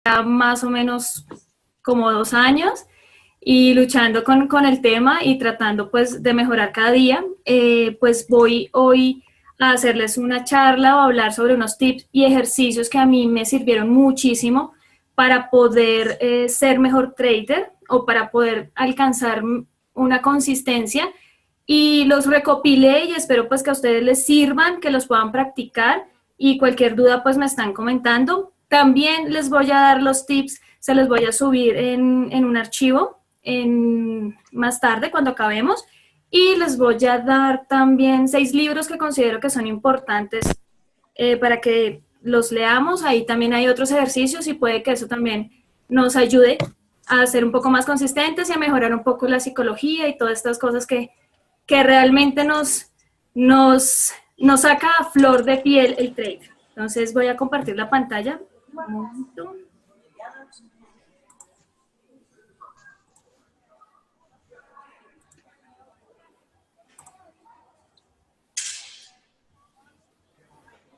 más o menos como 2 años y luchando con el tema y tratando pues de mejorar cada día. Pues voy hoy a hacerles una charla o hablar sobre unos tips y ejercicios que a mí me sirvieron muchísimo para poder ser mejor trader o para poder alcanzar una consistencia, y los recopilé y espero pues que a ustedes les sirvan, que los puedan practicar, y cualquier duda pues me están comentando. También les voy a dar los tips, se los voy a subir en un archivo más tarde cuando acabemos, y les voy a dar también 6 libros que considero que son importantes para que los leamos. Ahí también hay otros ejercicios y puede que eso también nos ayude a ser un poco más consistentes y a mejorar un poco la psicología y todas estas cosas que realmente nos saca a flor de piel el trade. Entonces voy a compartir la pantalla. Un momento.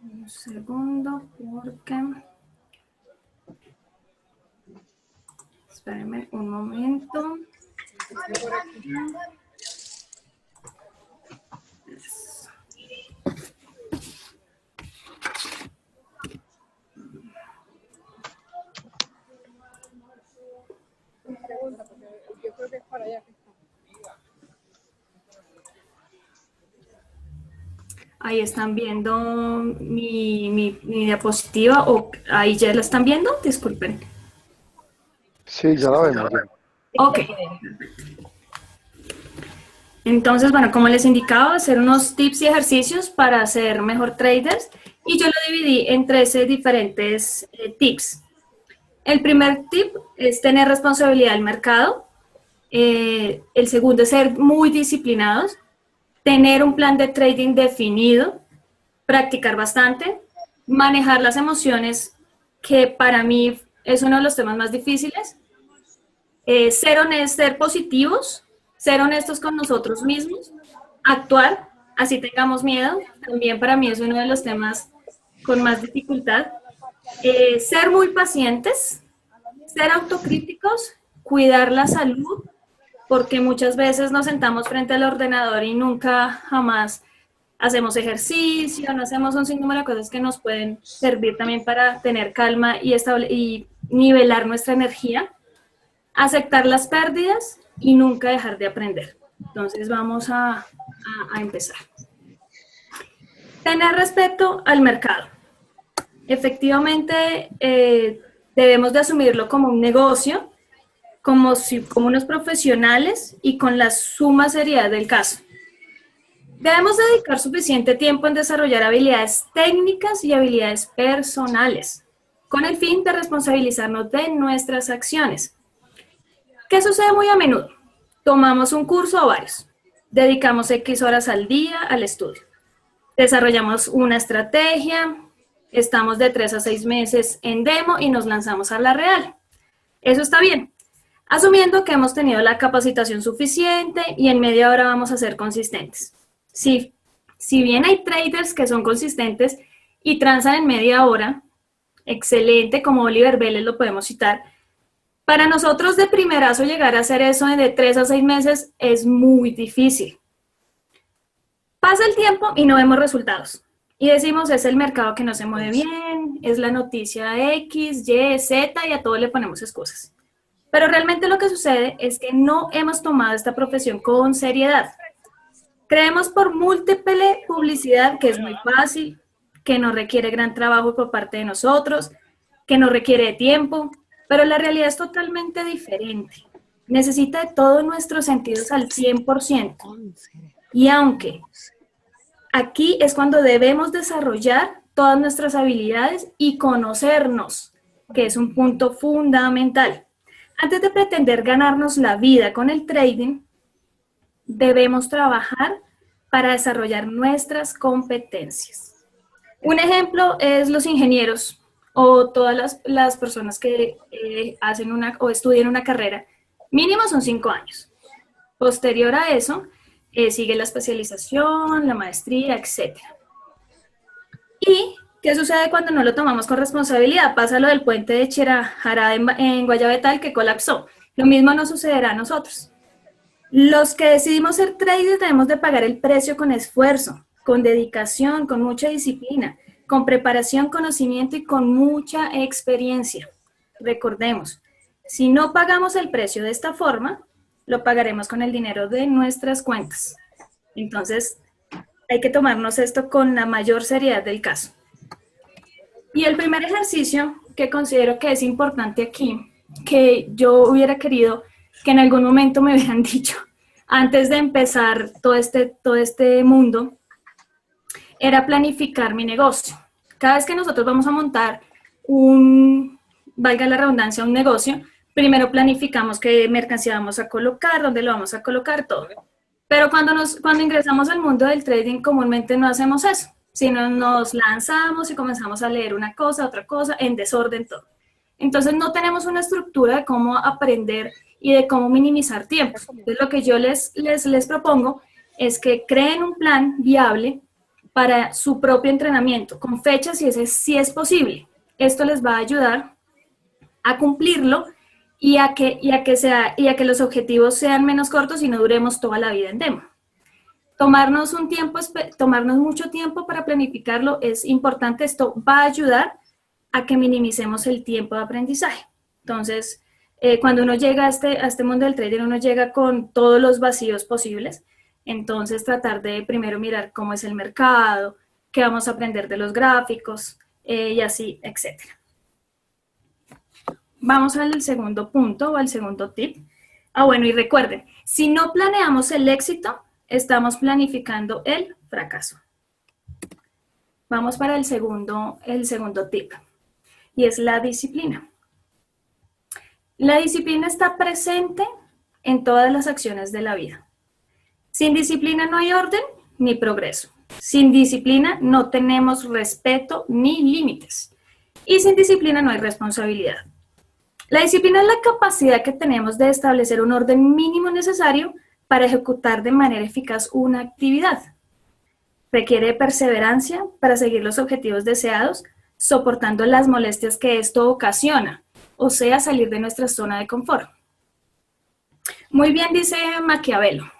Un segundo, porque... Espérenme un momento. Yo creo que es para allá que está. Ahí están viendo mi diapositiva, o ahí ya la están viendo, disculpen. Sí, ya la vemos ya. Ok. Entonces, bueno, como les indicaba, hacer unos tips y ejercicios para ser mejor traders, y yo lo dividí en 13 diferentes tips. El primer tip es tener responsabilidad del mercado. El segundo es ser muy disciplinados, tener un plan de trading definido, practicar bastante, manejar las emociones, que para mí es uno de los temas más difíciles, ser honestos, ser positivos, ser honestos con nosotros mismos, actuar, así tengamos miedo, también para mí es uno de los temas con más dificultad, ser muy pacientes, ser autocríticos, cuidar la salud, porque muchas veces nos sentamos frente al ordenador y nunca jamás hacemos ejercicio, no hacemos un sinnúmero de cosas que nos pueden servir también para tener calma y nivelar nuestra energía. Aceptar las pérdidas y nunca dejar de aprender. Entonces vamos a empezar. Tener respeto al mercado. Efectivamente, debemos de asumirlo como un negocio, como unos profesionales y con la suma seriedad del caso. Debemos dedicar suficiente tiempo en desarrollar habilidades técnicas y habilidades personales, con el fin de responsabilizarnos de nuestras acciones. ¿Qué sucede muy a menudo? Tomamos un curso o varios, dedicamos X horas al día al estudio, desarrollamos una estrategia, estamos de 3 a 6 meses en demo y nos lanzamos a la real. Eso está bien, asumiendo que hemos tenido la capacitación suficiente y en media hora vamos a ser consistentes. Si bien hay traders que son consistentes y transan en media hora, excelente, como Oliver Vélez lo podemos citar, para nosotros de primerazo llegar a hacer eso de 3 a 6 meses es muy difícil. Pasa el tiempo y no vemos resultados. Y decimos, es el mercado que no se mueve bien, es la noticia X, Y, Z, y a todo le ponemos excusas. Pero realmente lo que sucede es que no hemos tomado esta profesión con seriedad. Creemos por múltiple publicidad que es muy fácil, que no requiere gran trabajo por parte de nosotros, que no requiere de tiempo, pero la realidad es totalmente diferente. Necesita de todos nuestros sentidos al 100%. Y aunque aquí es cuando debemos desarrollar todas nuestras habilidades y conocernos, que es un punto fundamental. Antes de pretender ganarnos la vida con el trading, debemos trabajar para desarrollar nuestras competencias. Un ejemplo es los ingenieros o todas las personas que hacen o estudian una carrera. Mínimo son 5 años. Posterior a eso, sigue la especialización, la maestría, etc. Y ¿Qué sucede cuando no lo tomamos con responsabilidad? Pasa lo del puente de Chirajará en Guayabetal que colapsó. Lo mismo nos sucederá a nosotros. Los que decidimos ser traders debemos de pagar el precio con esfuerzo, con dedicación, con mucha disciplina, con preparación, conocimiento y con mucha experiencia. Recordemos, si no pagamos el precio de esta forma, lo pagaremos con el dinero de nuestras cuentas. Entonces, hay que tomarnos esto con la mayor seriedad del caso. Y el primer ejercicio que considero que es importante aquí, que yo hubiera querido que en algún momento me hubieran dicho antes de empezar todo este mundo, era planificar mi negocio. Cada vez que nosotros vamos a montar valga la redundancia, un negocio, primero planificamos qué mercancía vamos a colocar, dónde lo vamos a colocar, todo. Pero cuando ingresamos al mundo del trading, comúnmente no hacemos eso, sino nos lanzamos y comenzamos a leer una cosa, otra cosa, en desorden todo. Entonces no tenemos una estructura de cómo aprender y de cómo minimizar tiempo. Entonces lo que yo les propongo es que creen un plan viable para su propio entrenamiento, con fechas si es posible. Esto les va a ayudar a cumplirlo y a que los objetivos sean menos cortos y no duremos toda la vida en demo. Tomarnos mucho tiempo para planificarlo es importante. Esto va a ayudar a que minimicemos el tiempo de aprendizaje. Entonces, cuando uno llega a este mundo del trading, uno llega con todos los vacíos posibles. Entonces, tratar de primero mirar cómo es el mercado, qué vamos a aprender de los gráficos, y así, etc. Vamos al segundo punto o al segundo tip. Bueno, y recuerden, si no planeamos el éxito, estamos planificando el fracaso. Vamos para el segundo tip, y es la disciplina. La disciplina está presente en todas las acciones de la vida. Sin disciplina no hay orden ni progreso. Sin disciplina no tenemos respeto ni límites. Y sin disciplina no hay responsabilidad. La disciplina es la capacidad que tenemos de establecer un orden mínimo necesario para ejecutar de manera eficaz una actividad. Requiere perseverancia para seguir los objetivos deseados, soportando las molestias que esto ocasiona, o sea, salir de nuestra zona de confort. Muy bien dice Maquiavelo,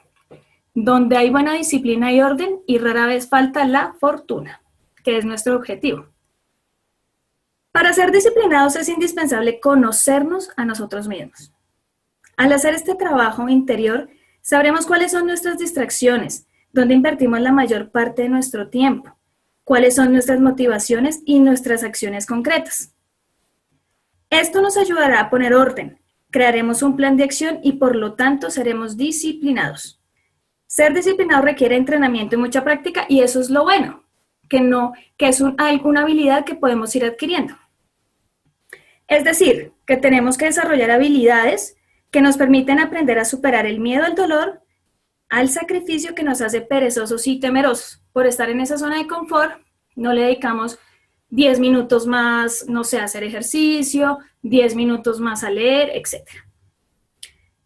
donde hay buena disciplina y orden y rara vez falta la fortuna, que es nuestro objetivo. Para ser disciplinados es indispensable conocernos a nosotros mismos. Al hacer este trabajo interior, sabremos cuáles son nuestras distracciones, dónde invertimos la mayor parte de nuestro tiempo, cuáles son nuestras motivaciones y nuestras acciones concretas. Esto nos ayudará a poner orden, crearemos un plan de acción y por lo tanto seremos disciplinados. Ser disciplinado requiere entrenamiento y mucha práctica y eso es lo bueno, que es una habilidad que podemos ir adquiriendo. Es decir, que tenemos que desarrollar habilidades que nos permiten aprender a superar el miedo al dolor, al sacrificio que nos hace perezosos y temerosos. Por estar en esa zona de confort, no le dedicamos 10 minutos más, no sé, a hacer ejercicio, 10 minutos más a leer, etc.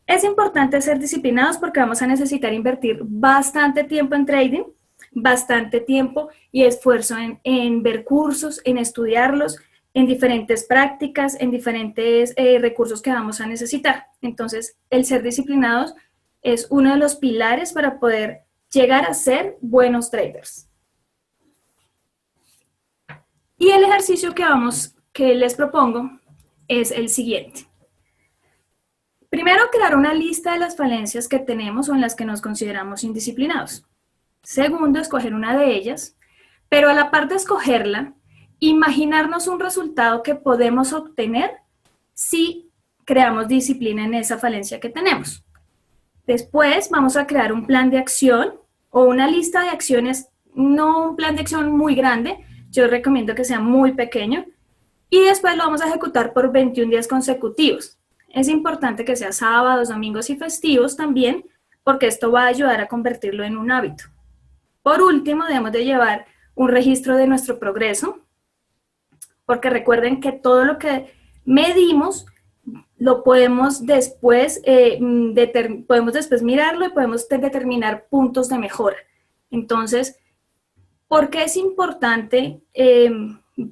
Es importante ser disciplinados porque vamos a necesitar invertir bastante tiempo en trading, bastante tiempo y esfuerzo en ver cursos, en estudiarlos, en diferentes prácticas, en diferentes recursos que vamos a necesitar. Entonces, el ser disciplinados es uno de los pilares para poder llegar a ser buenos traders. Y el ejercicio que les propongo es el siguiente. Primero, crear una lista de las falencias que tenemos o en las que nos consideramos indisciplinados. Segundo, escoger una de ellas, pero a la par de escogerla, imaginarnos un resultado que podemos obtener si creamos disciplina en esa falencia que tenemos. Después vamos a crear un plan de acción o una lista de acciones, no un plan de acción muy grande, yo recomiendo que sea muy pequeño, y después lo vamos a ejecutar por 21 días consecutivos. Es importante que sea sábados, domingos y festivos también, porque esto va a ayudar a convertirlo en un hábito. Por último, debemos de llevar un registro de nuestro progreso, porque recuerden que todo lo que medimos lo podemos después, mirarlo y podemos determinar puntos de mejora. Entonces, ¿por qué es importante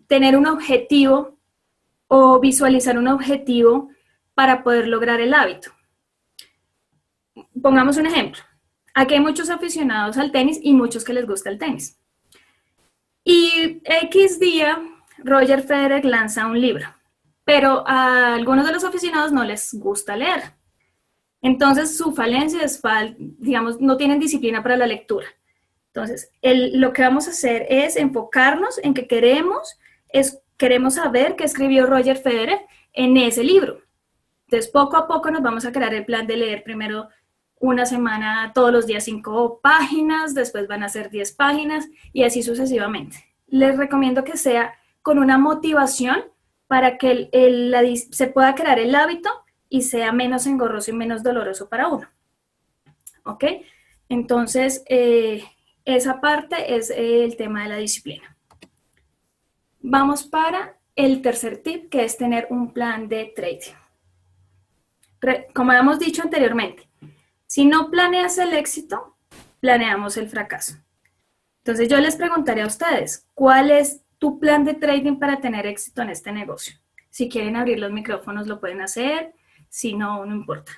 tener un objetivo o visualizar un objetivo para poder lograr el hábito. Pongamos un ejemplo. Aquí hay muchos aficionados al tenis y muchos que les gusta el tenis. Y X día, Roger Federer lanza un libro, pero a algunos de los aficionados no les gusta leer. Entonces, su falencia es, digamos, no tienen disciplina para la lectura. Entonces, lo que vamos a hacer es enfocarnos en que queremos saber qué escribió Roger Federer en ese libro. Entonces, poco a poco nos vamos a crear el plan de leer primero una semana, todos los días 5 páginas, después van a ser 10 páginas y así sucesivamente. Les recomiendo que sea con una motivación para que se pueda crear el hábito y sea menos engorroso y menos doloroso para uno. ¿Ok? Entonces, esa parte es el tema de la disciplina. Vamos para el tercer tip, que es tener un plan de trading. Como habíamos dicho anteriormente, si no planeas el éxito, planeamos el fracaso. Entonces yo les preguntaré a ustedes, ¿cuál es tu plan de trading para tener éxito en este negocio? Si quieren abrir los micrófonos lo pueden hacer, si no, no importa.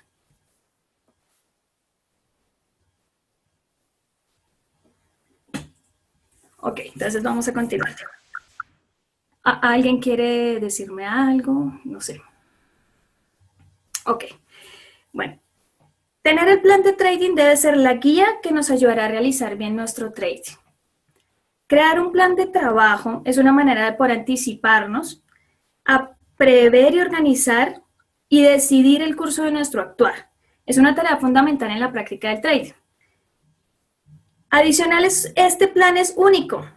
Ok, entonces vamos a continuar. ¿Alguien quiere decirme algo? No sé. Ok, bueno. Tener el plan de trading debe ser la guía que nos ayudará a realizar bien nuestro trading. Crear un plan de trabajo es una manera de poder anticiparnos a prever y organizar y decidir el curso de nuestro actuar. Es una tarea fundamental en la práctica del trading. Adicional, este plan es único.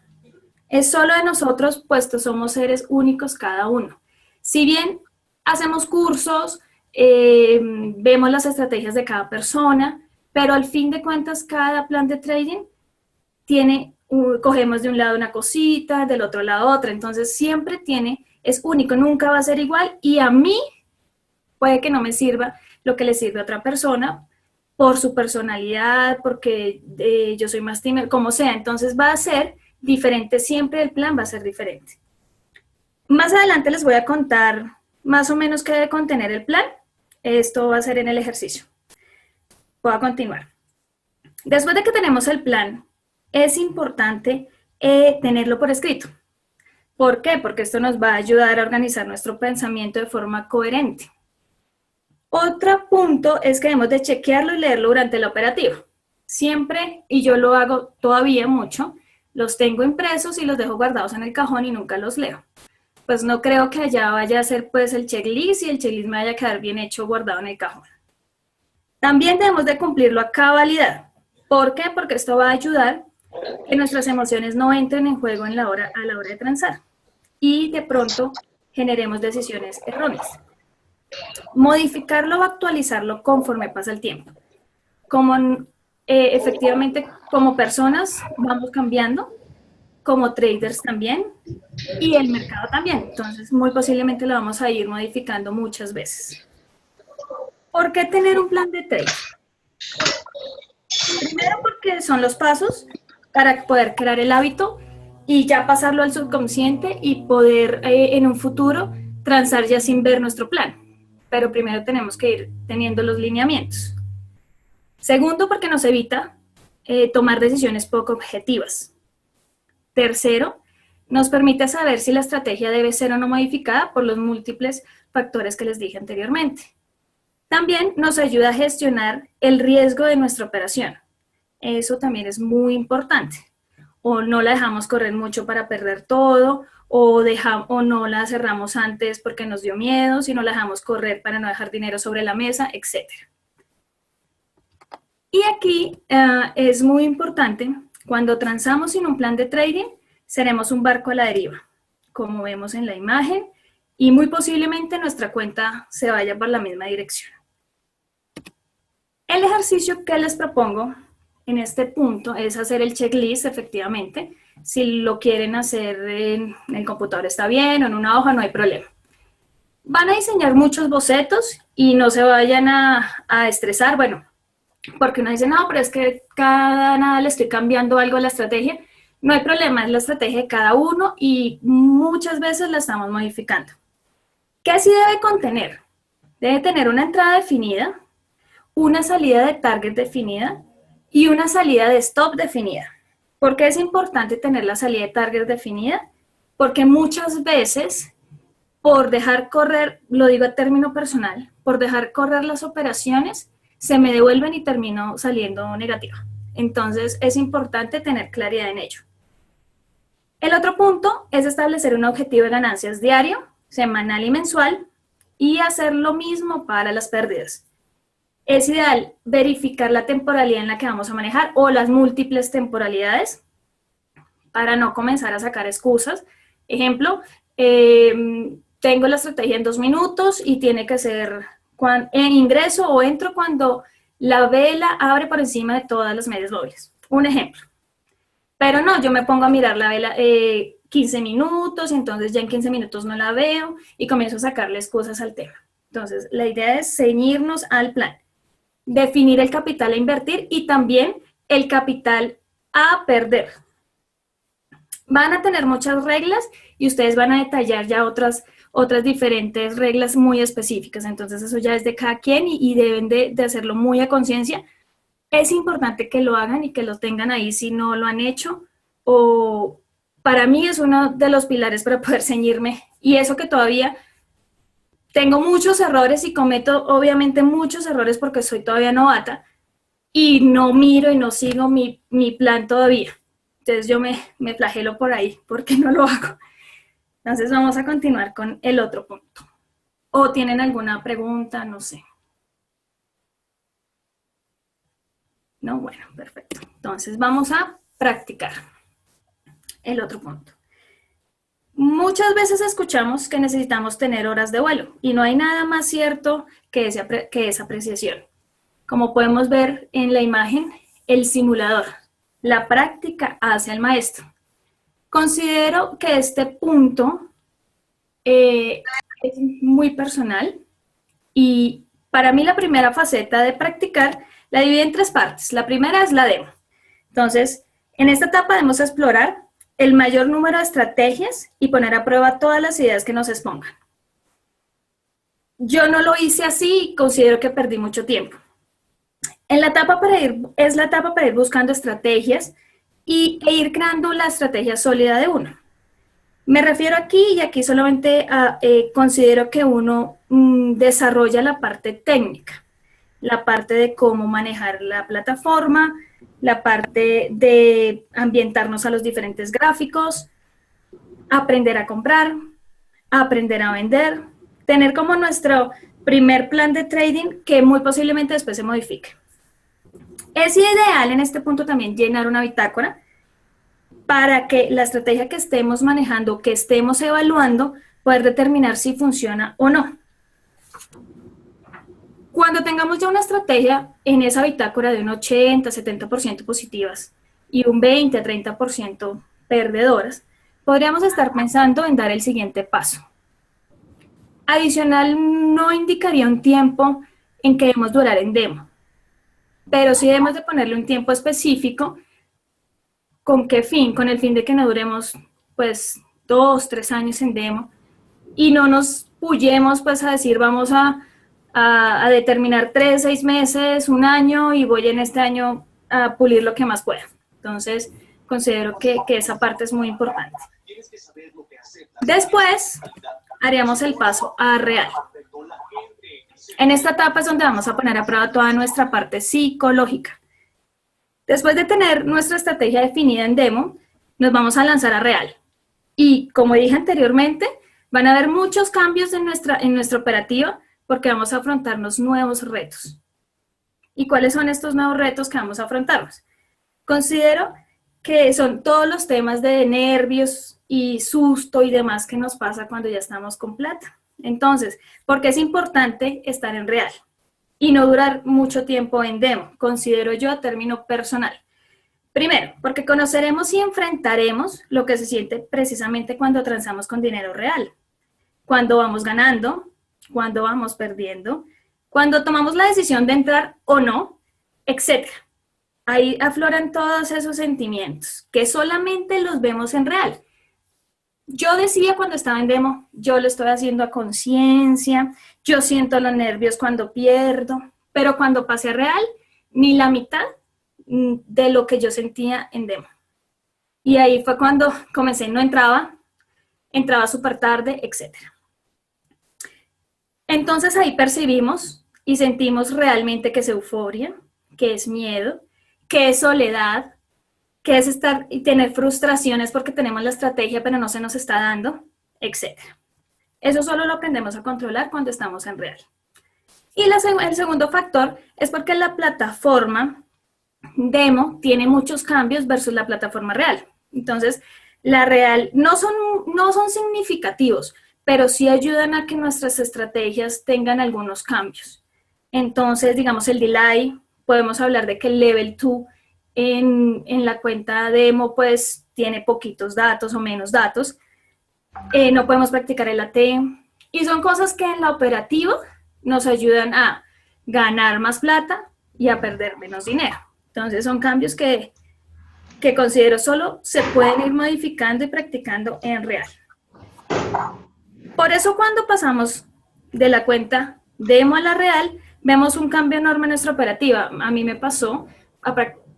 Es solo de nosotros, puesto somos seres únicos cada uno. Si bien hacemos cursos, vemos las estrategias de cada persona, pero al fin de cuentas cada plan de trading cogemos de un lado una cosita, del otro lado otra, entonces siempre es único, nunca va a ser igual y a mí puede que no me sirva lo que le sirve a otra persona por su personalidad, porque yo soy más tímida, como sea, entonces va a ser diferente, siempre el plan va a ser diferente. Más adelante les voy a contar más o menos qué debe contener el plan. Esto va a ser en el ejercicio. Voy a continuar. Después de que tenemos el plan, es importante tenerlo por escrito. ¿Por qué? Porque esto nos va a ayudar a organizar nuestro pensamiento de forma coherente. Otro punto es que debemos de chequearlo y leerlo durante el operativo. Siempre, y yo lo hago todavía mucho, los tengo impresos y los dejo guardados en el cajón y nunca los leo. Pues no creo que allá vaya a ser pues el checklist y el checklist me vaya a quedar bien hecho guardado en el cajón. También debemos de cumplirlo a cabalidad. ¿Por qué? Porque esto va a ayudar a que nuestras emociones no entren en juego a la hora de transar y de pronto generemos decisiones erróneas. Modificarlo o actualizarlo conforme pasa el tiempo. Efectivamente, como personas vamos cambiando, como traders también, y el mercado también. Entonces, muy posiblemente lo vamos a ir modificando muchas veces. ¿Por qué tener un plan de trading? Primero, porque son los pasos para poder crear el hábito y ya pasarlo al subconsciente y poder en un futuro transar ya sin ver nuestro plan. Pero primero tenemos que ir teniendo los lineamientos. Segundo, porque nos evita tomar decisiones poco objetivas. Tercero, nos permite saber si la estrategia debe ser o no modificada por los múltiples factores que les dije anteriormente. También nos ayuda a gestionar el riesgo de nuestra operación. Eso también es muy importante. O no la dejamos correr mucho para perder todo, o no la cerramos antes porque nos dio miedo, sino la dejamos correr para no dejar dinero sobre la mesa, etc. Y aquí es muy importante, cuando transamos sin un plan de trading, seremos un barco a la deriva, como vemos en la imagen, y muy posiblemente nuestra cuenta se vaya por la misma dirección. El ejercicio que les propongo en este punto es hacer el checklist, efectivamente. Si lo quieren hacer en el computador está bien, o en una hoja no hay problema. Van a diseñar muchos bocetos y no se vayan a estresar, bueno, porque uno dice, no, pero es que cada nada le estoy cambiando algo a la estrategia. No hay problema, es la estrategia de cada uno y muchas veces la estamos modificando. ¿Qué sí debe contener? Debe tener una entrada definida, una salida de target definida y una salida de stop definida. ¿Por qué es importante tener la salida de target definida? Porque muchas veces, por dejar correr, lo digo a término personal, por dejar correr las operaciones, se me devuelven y termino saliendo negativa. Entonces, es importante tener claridad en ello. El otro punto es establecer un objetivo de ganancias diario, semanal y mensual, y hacer lo mismo para las pérdidas. Es ideal verificar la temporalidad en la que vamos a manejar o las múltiples temporalidades para no comenzar a sacar excusas. Ejemplo, tengo la estrategia en 2 minutos y tiene que ser en ingreso o entro cuando la vela abre por encima de todas las medias móviles. Un ejemplo. Pero no, yo me pongo a mirar la vela 15 minutos, entonces ya en 15 minutos no la veo y comienzo a sacarle excusas al tema. Entonces, la idea es ceñirnos al plan, definir el capital a invertir y también el capital a perder. Van a tener muchas reglas y ustedes van a detallar ya otras diferentes reglas muy específicas. Entonces, eso ya es de cada quien y deben de hacerlo muy a conciencia. Es importante que lo hagan y que lo tengan ahí si no lo han hecho, o para mí es uno de los pilares para poder ceñirme, y eso que todavía tengo muchos errores y cometo obviamente muchos errores porque soy todavía novata y no miro y no sigo mi plan todavía. Entonces yo me flagelo por ahí porque no lo hago. Entonces vamos a continuar con el otro punto. ¿O tienen alguna pregunta? No sé. No, bueno, perfecto. Entonces vamos a practicar el otro punto. Muchas veces escuchamos que necesitamos tener horas de vuelo y no hay nada más cierto que esa apreciación. Como podemos ver en la imagen, el simulador, la práctica hace al maestro. Considero que este punto es muy personal y para mí la primera faceta de practicar la dividí en 3 partes. La primera es la demo. Entonces, en esta etapa debemos explorar el mayor número de estrategias y poner a prueba todas las ideas que nos expongan. Yo no lo hice así y considero que perdí mucho tiempo. Es la etapa para ir buscando estrategias e ir creando la estrategia sólida de uno. Me refiero aquí y aquí solamente considero que uno desarrolla la parte técnica, la parte de cómo manejar la plataforma, la parte de ambientarnos a los diferentes gráficos, aprender a comprar, aprender a vender, tener como nuestro primer plan de trading que muy posiblemente después se modifique. Es ideal en este punto también llenar una bitácora para que la estrategia que estemos manejando, que estemos evaluando, poder determinar si funciona o no. Cuando tengamos ya una estrategia en esa bitácora de un 80-70% positivas y un 20-30% perdedoras, podríamos estar pensando en dar el siguiente paso. Adicional, no indicaría un tiempo en que debemos durar en demo, pero sí debemos de ponerle un tiempo específico. ¿Con qué fin? Con el fin de que no duremos pues 2-3 años en demo y no nos puyemos pues a decir vamos a determinar 3-6 meses, un año y voy en este año a pulir lo que más pueda. Entonces considero que esa parte es muy importante. Después haríamos el paso a real. En esta etapa es donde vamos a poner a prueba toda nuestra parte psicológica. Después de tener nuestra estrategia definida en demo, nos vamos a lanzar a real. Y como dije anteriormente, van a haber muchos cambios en nuestra operativa porque vamos a afrontarnos nuevos retos. ¿Y cuáles son estos nuevos retos que vamos a afrontarnos? Considero que son todos los temas de nervios y susto y demás que nos pasa cuando ya estamos con plata. Entonces, ¿por qué es importante estar en real y no durar mucho tiempo en demo? Considero yo a término personal. Primero, porque conoceremos y enfrentaremos lo que se siente precisamente cuando transamos con dinero real. Cuando vamos ganando, cuando vamos perdiendo, cuando tomamos la decisión de entrar o no, etc. Ahí afloran todos esos sentimientos que solamente los vemos en real. Yo decía cuando estaba en demo, yo lo estoy haciendo a conciencia, yo siento los nervios cuando pierdo, pero cuando pasé a real, ni la mitad de lo que yo sentía en demo. Y ahí fue cuando comencé, no entraba, entraba súper tarde, etc. Entonces ahí percibimos y sentimos realmente que es euforia, que es miedo, que es soledad, que es estar y tener frustraciones porque tenemos la estrategia pero no se nos está dando, etc. Eso solo lo aprendemos a controlar cuando estamos en real. Y el segundo factor es porque la plataforma demo tiene muchos cambios versus la plataforma real. Entonces, la real no son significativos, pero sí ayudan a que nuestras estrategias tengan algunos cambios. Entonces, digamos, el delay, podemos hablar de que el level 2 en la cuenta demo pues tiene poquitos datos o menos datos. No podemos practicar el AT. Y son cosas que en la operativa nos ayudan a ganar más plata y a perder menos dinero. Entonces son cambios que considero solo se pueden ir modificando y practicando en real. Por eso cuando pasamos de la cuenta demo a la real, vemos un cambio enorme en nuestra operativa. A mí me pasó,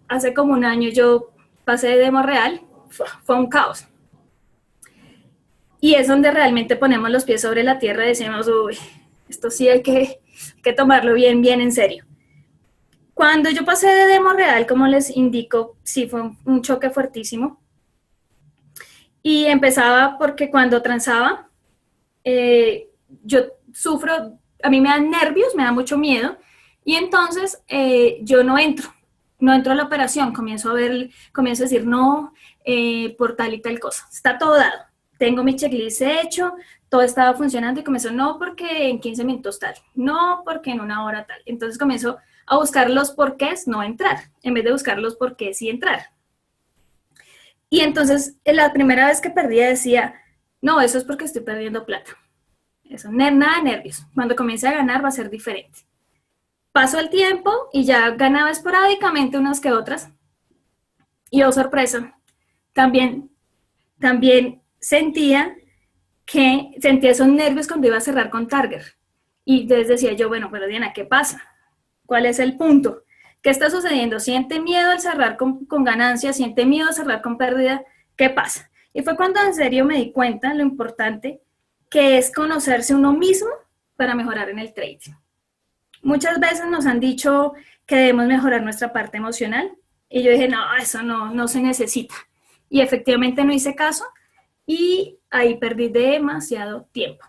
hace como un año yo pasé de demo a real, fue un caos. Y es donde realmente ponemos los pies sobre la tierra y decimos, uy, esto sí hay que tomarlo bien en serio. Cuando yo pasé de demo real, como les indico, sí fue un choque fuertísimo. Y empezaba porque cuando transaba, yo sufro, a mí me dan nervios, me da mucho miedo, y entonces yo no entro a la operación, comienzo a decir no, por tal y tal cosa, está todo dado, tengo mi checklist hecho, todo estaba funcionando y comienzo no porque en 15 minutos tal, no porque en una hora tal, entonces comienzo a buscar los porqués no entrar, en vez de buscar los porqués sí entrar. Y entonces la primera vez que perdía decía, no, eso es porque estoy perdiendo plata. Eso, nada de nervios. Cuando comience a ganar va a ser diferente. Pasó el tiempo y ya ganaba esporádicamente unas que otras. Y oh sorpresa, también sentía esos nervios cuando iba a cerrar con Target. Y entonces decía yo, bueno, pero Diana, ¿qué pasa? ¿Cuál es el punto? ¿Qué está sucediendo? ¿Siente miedo al cerrar con ganancia? ¿Siente miedo a cerrar con pérdida? ¿Qué pasa? Y fue cuando en serio me di cuenta lo importante que es conocerse uno mismo para mejorar en el trading. Muchas veces nos han dicho que debemos mejorar nuestra parte emocional y yo dije, no, eso no se necesita. Y efectivamente no hice caso y ahí perdí demasiado tiempo.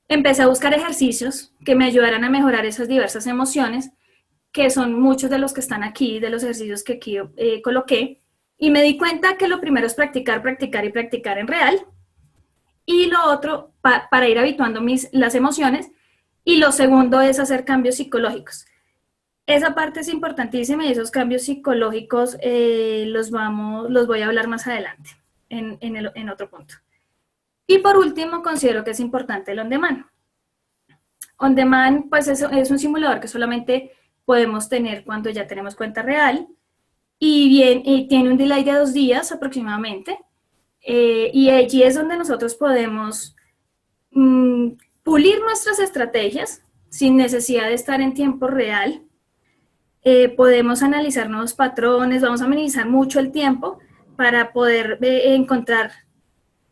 Empecé a buscar ejercicios que me ayudaran a mejorar esas diversas emociones, que son muchos de los que están aquí, de los ejercicios que aquí coloqué, y me di cuenta que lo primero es practicar en real, y lo otro, para ir habituando las emociones, y lo segundo es hacer cambios psicológicos. Esa parte es importantísima y esos cambios psicológicos los voy a hablar más adelante, en otro punto. Y por último, considero que es importante el on demand. On demand, pues es un simulador que solamente podemos tener cuando ya tenemos cuenta real y tiene un delay de 2 días aproximadamente. Y allí es donde nosotros podemos pulir nuestras estrategias sin necesidad de estar en tiempo real. Podemos analizar nuevos patrones, vamos a minimizar mucho el tiempo para poder encontrar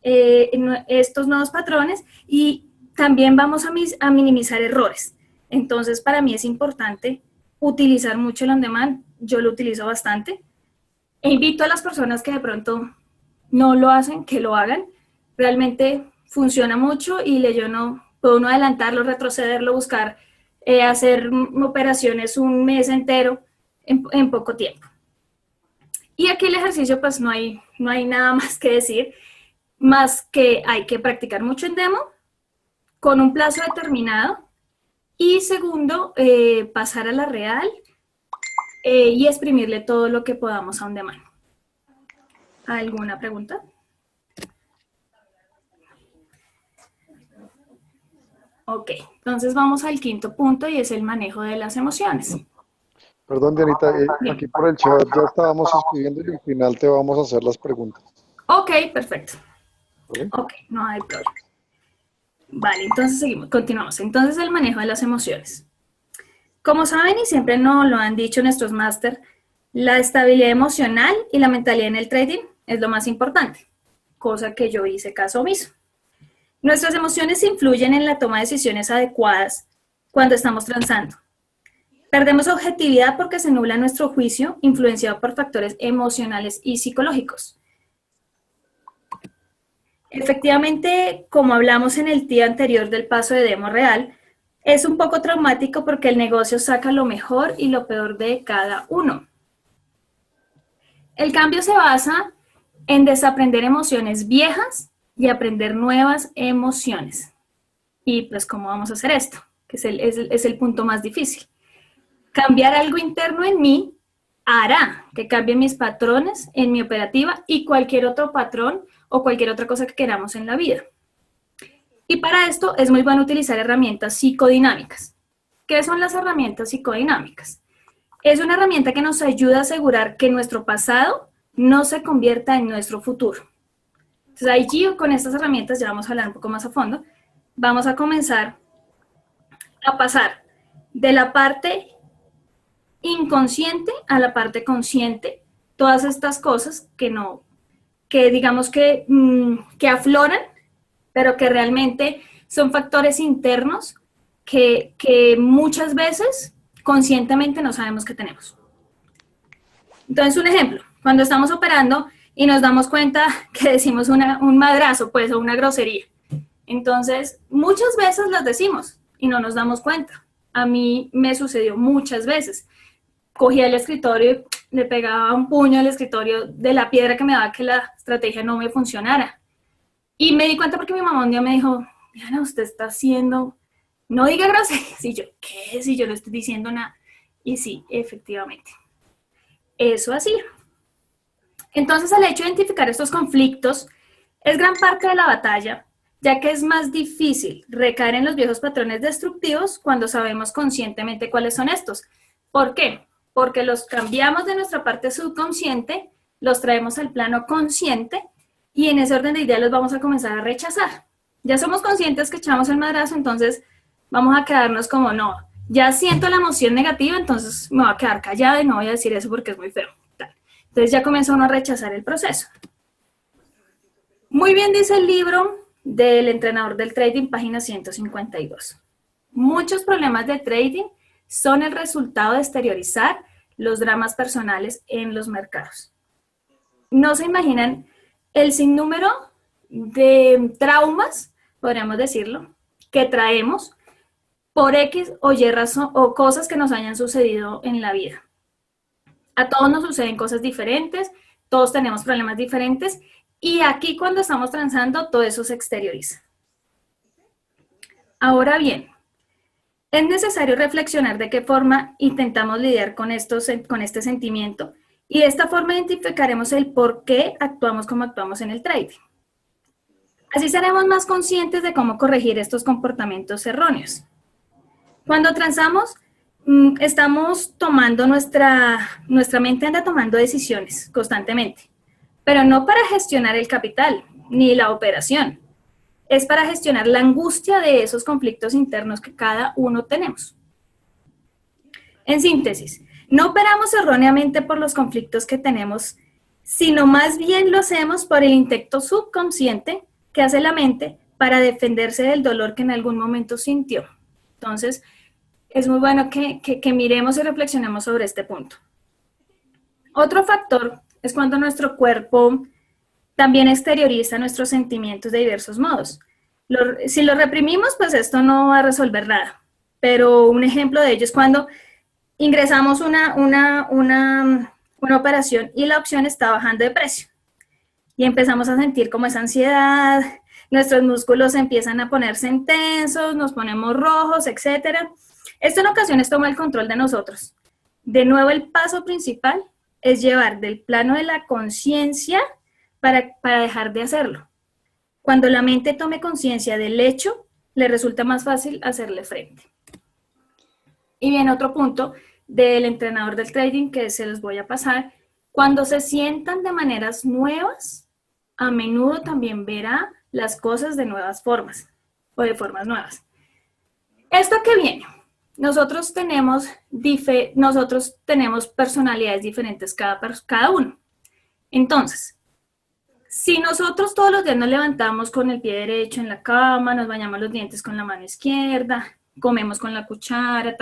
estos nuevos patrones y también vamos a minimizar errores. Entonces, para mí es importante utilizar mucho el on demand. Yo lo utilizo bastante. E invito a las personas que de pronto no lo hacen, que lo hagan. Realmente funciona mucho y puede uno adelantarlo, retrocederlo, buscar hacer operaciones un mes entero en poco tiempo. Y aquí el ejercicio, pues no hay nada más que decir, más que hay que practicar mucho en demo, con un plazo determinado, y segundo, pasar a la real y exprimirle todo lo que podamos a on demand. ¿Alguna pregunta? Ok, entonces vamos al quinto punto y es el manejo de las emociones. Perdón, Dianita, Bien. aquí por el chat ya estábamos escribiendo y al final te vamos a hacer las preguntas, Ok, perfecto. ¿vale? Ok, no hay problema. Vale, entonces seguimos, continuamos. Entonces el manejo de las emociones. Como saben y siempre nos lo han dicho nuestros máster, la estabilidad emocional y la mentalidad en el trading es lo más importante, cosa que yo hice caso omiso. Nuestras emociones influyen en la toma de decisiones adecuadas cuando estamos transando. Perdemos objetividad porque se nubla nuestro juicio, influenciado por factores emocionales y psicológicos. Efectivamente, como hablamos en el día anterior del paso de demo real, es un poco traumático porque el negocio saca lo mejor y lo peor de cada uno. El cambio se basa en desaprender emociones viejas y aprender nuevas emociones. Y pues, ¿cómo vamos a hacer esto? Que es el punto más difícil. Cambiar algo interno en mí hará que cambien mis patrones en mi operativa y cualquier otro patrón o cualquier otra cosa que queramos en la vida. Y para esto es muy bueno utilizar herramientas psicodinámicas. ¿Qué son las herramientas psicodinámicas? Es una herramienta que nos ayuda a asegurar que nuestro pasado no se convierta en nuestro futuro. Entonces, allí con estas herramientas, ya vamos a hablar un poco más a fondo, vamos a comenzar a pasar de la parte inconsciente a la parte consciente, todas estas cosas que digamos que afloran, pero que realmente son factores internos que muchas veces conscientemente no sabemos que tenemos. Entonces, un ejemplo, cuando estamos operando y nos damos cuenta que decimos un madrazo, pues, o una grosería. Entonces, muchas veces las decimos y no nos damos cuenta. A mí me sucedió muchas veces. Cogía el escritorio y le pegaba un puño al escritorio de la piedra que me daba que la estrategia no me funcionara. Y me di cuenta porque mi mamá un día me dijo, Diana, usted está haciendo, no diga groserías. Y yo, ¿qué? Si yo no estoy diciendo nada. Y sí, efectivamente. Eso así. Entonces, el hecho de identificar estos conflictos es gran parte de la batalla, ya que es más difícil recaer en los viejos patrones destructivos cuando sabemos conscientemente cuáles son estos. ¿Por qué? Porque los cambiamos de nuestra parte subconsciente, los traemos al plano consciente y en ese orden de ideas los vamos a comenzar a rechazar. Ya somos conscientes que echamos el madrazo, entonces vamos a quedarnos como no. Ya siento la emoción negativa, entonces me voy a quedar callada y no voy a decir eso porque es muy feo. Entonces ya comienza uno a rechazar el proceso. Muy bien dice el libro del entrenador del trading, página 152. Muchos problemas de trading son el resultado de exteriorizar los dramas personales en los mercados. No se imaginan el sinnúmero de traumas, podríamos decirlo, que traemos por X o Y razón o cosas que nos hayan sucedido en la vida. A todos nos suceden cosas diferentes, todos tenemos problemas diferentes y aquí cuando estamos transando todo eso se exterioriza. Ahora bien, es necesario reflexionar de qué forma intentamos lidiar con este sentimiento y de esta forma identificaremos el por qué actuamos como actuamos en el trading. Así seremos más conscientes de cómo corregir estos comportamientos erróneos. Cuando transamos, estamos tomando nuestra mente anda tomando decisiones constantemente, pero no para gestionar el capital ni la operación. Es para gestionar la angustia de esos conflictos internos que cada uno tenemos. En síntesis, no operamos erróneamente por los conflictos que tenemos, sino más bien lo hacemos por el intento subconsciente que hace la mente para defenderse del dolor que en algún momento sintió. Entonces, es muy bueno que miremos y reflexionemos sobre este punto. Otro factor es cuando nuestro cuerpo también exterioriza nuestros sentimientos de diversos modos. Si lo reprimimos, pues esto no va a resolver nada. Pero un ejemplo de ello es cuando ingresamos una operación y la opción está bajando de precio. Y empezamos a sentir como esa ansiedad, nuestros músculos empiezan a ponerse tensos, nos ponemos rojos, etc. Esto en ocasiones toma el control de nosotros. De nuevo, el paso principal es llevar del plano de la conciencia para dejar de hacerlo. Cuando la mente tome conciencia del hecho, le resulta más fácil hacerle frente. Y bien, otro punto del entrenador del trading que se los voy a pasar. Cuando se sientan de maneras nuevas, a menudo también verá las cosas de nuevas formas o de formas nuevas. ¿Esto qué viene? Nosotros tenemos personalidades diferentes cada uno. Entonces, si nosotros todos los días nos levantamos con el pie derecho en la cama, nos bañamos los dientes con la mano izquierda, comemos con la cuchara,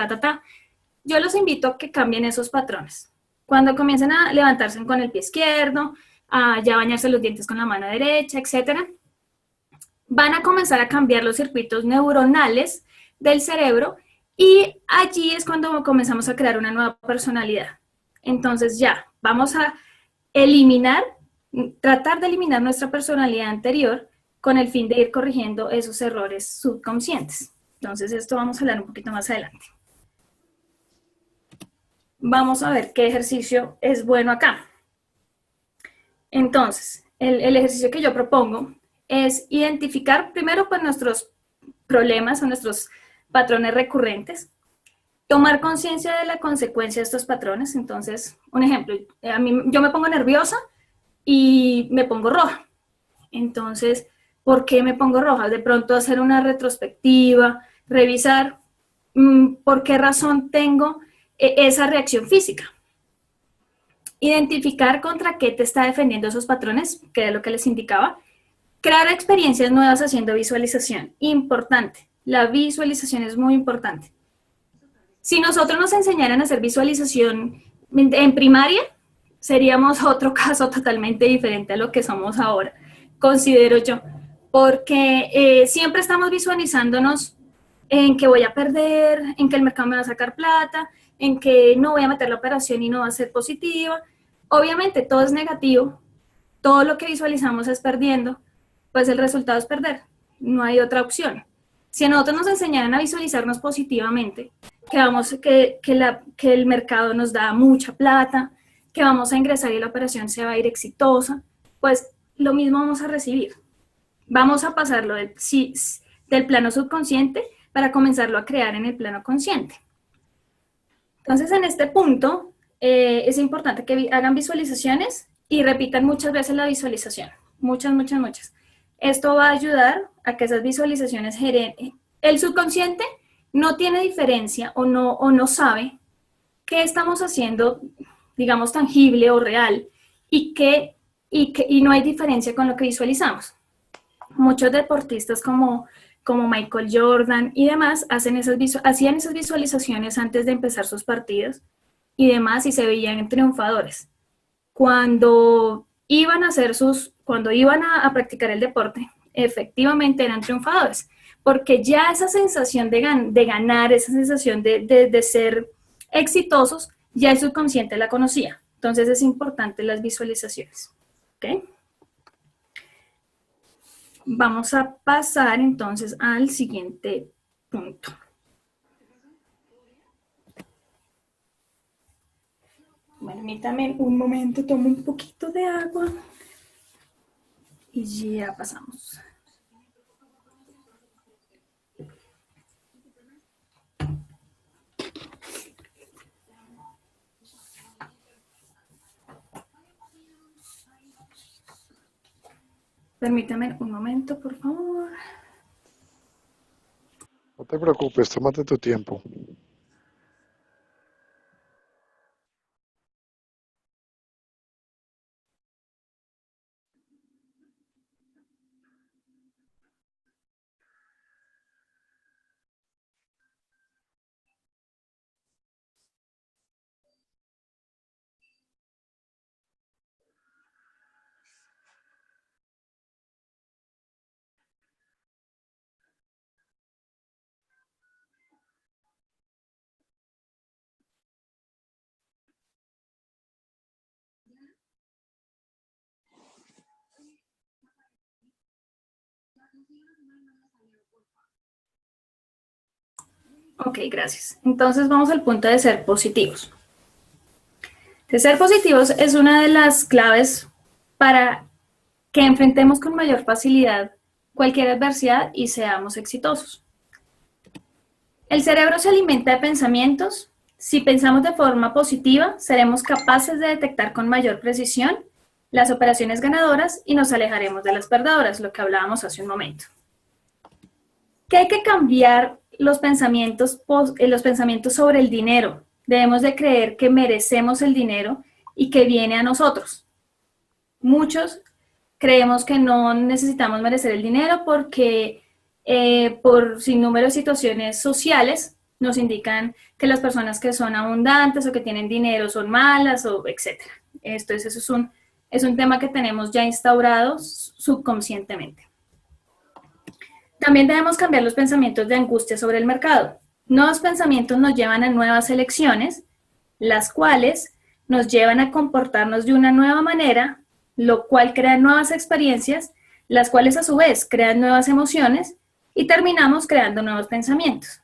yo los invito a que cambien esos patrones. Cuando comiencen a levantarse con el pie izquierdo, a ya bañarse los dientes con la mano derecha, etc., van a comenzar a cambiar los circuitos neuronales del cerebro y allí es cuando comenzamos a crear una nueva personalidad. Entonces ya, vamos a tratar de eliminar nuestra personalidad anterior con el fin de ir corrigiendo esos errores subconscientes. Entonces esto vamos a hablar un poquito más adelante. Vamos a ver qué ejercicio es bueno acá. Entonces, el ejercicio que yo propongo es identificar primero pues nuestros problemas o nuestros patrones recurrentes, tomar conciencia de la consecuencia de estos patrones. Entonces, un ejemplo, yo me pongo nerviosa y me pongo roja. Entonces, ¿por qué me pongo roja? De pronto hacer una retrospectiva, revisar por qué razón tengo esa reacción física. Identificar contra qué te está defendiendo esos patrones, que es lo que les indicaba. Crear experiencias nuevas haciendo visualización. Importante. La visualización es muy importante. Si nosotros nos enseñaran a hacer visualización en primaria, seríamos otro caso totalmente diferente a lo que somos ahora, considero yo. Porque siempre estamos visualizándonos en que voy a perder, en que el mercado me va a sacar plata, en que no voy a meter la operación y no va a ser positiva. Obviamente todo es negativo, todo lo que visualizamos es perdiendo, pues el resultado es perder, no hay otra opción. Si a nosotros nos enseñaran a visualizarnos positivamente, que el mercado nos da mucha plata, que vamos a ingresar y la operación se va a ir exitosa, pues lo mismo vamos a recibir. Vamos a pasarlo del plano subconsciente para comenzarlo a crear en el plano consciente. Entonces, en este punto, es importante que hagan visualizaciones y repitan muchas veces la visualización. Muchas. Esto va a ayudar a que esas visualizaciones generen. El subconsciente no tiene diferencia o no sabe qué estamos haciendo, digamos, tangible o real y no hay diferencia con lo que visualizamos. Muchos deportistas como Michael Jordan y demás hacían esas visualizaciones antes de empezar sus partidos y demás y se veían triunfadores. Cuando iban a practicar el deporte, efectivamente eran triunfadores, porque ya esa sensación de ganar, esa sensación de ser exitosos, ya el subconsciente la conocía. Entonces es importante las visualizaciones. ¿Okay? Vamos a pasar entonces al siguiente punto. Permítame un momento, tomo un poquito de agua y ya pasamos. Permítame un momento, por favor. No te preocupes, tómate tu tiempo. Ok, gracias. Entonces vamos al punto de ser positivos. De ser positivos es una de las claves para que enfrentemos con mayor facilidad cualquier adversidad y seamos exitosos. El cerebro se alimenta de pensamientos, Si pensamos de forma positiva, seremos capaces de detectar con mayor precisión las operaciones ganadoras y nos alejaremos de las perdedoras, lo que hablábamos hace un momento. ¿Qué hay que cambiar los pensamientos sobre el dinero? Debemos de creer que merecemos el dinero y que viene a nosotros. Muchos creemos que no necesitamos merecer el dinero porque por sinnúmero de situaciones sociales nos indican que las personas que son abundantes o que tienen dinero son malas, o etc. Eso es un tema que tenemos ya instaurado subconscientemente. También debemos cambiar los pensamientos de angustia sobre el mercado. Nuevos pensamientos nos llevan a nuevas elecciones, las cuales nos llevan a comportarnos de una nueva manera, lo cual crea nuevas experiencias, las cuales a su vez crean nuevas emociones y terminamos creando nuevos pensamientos.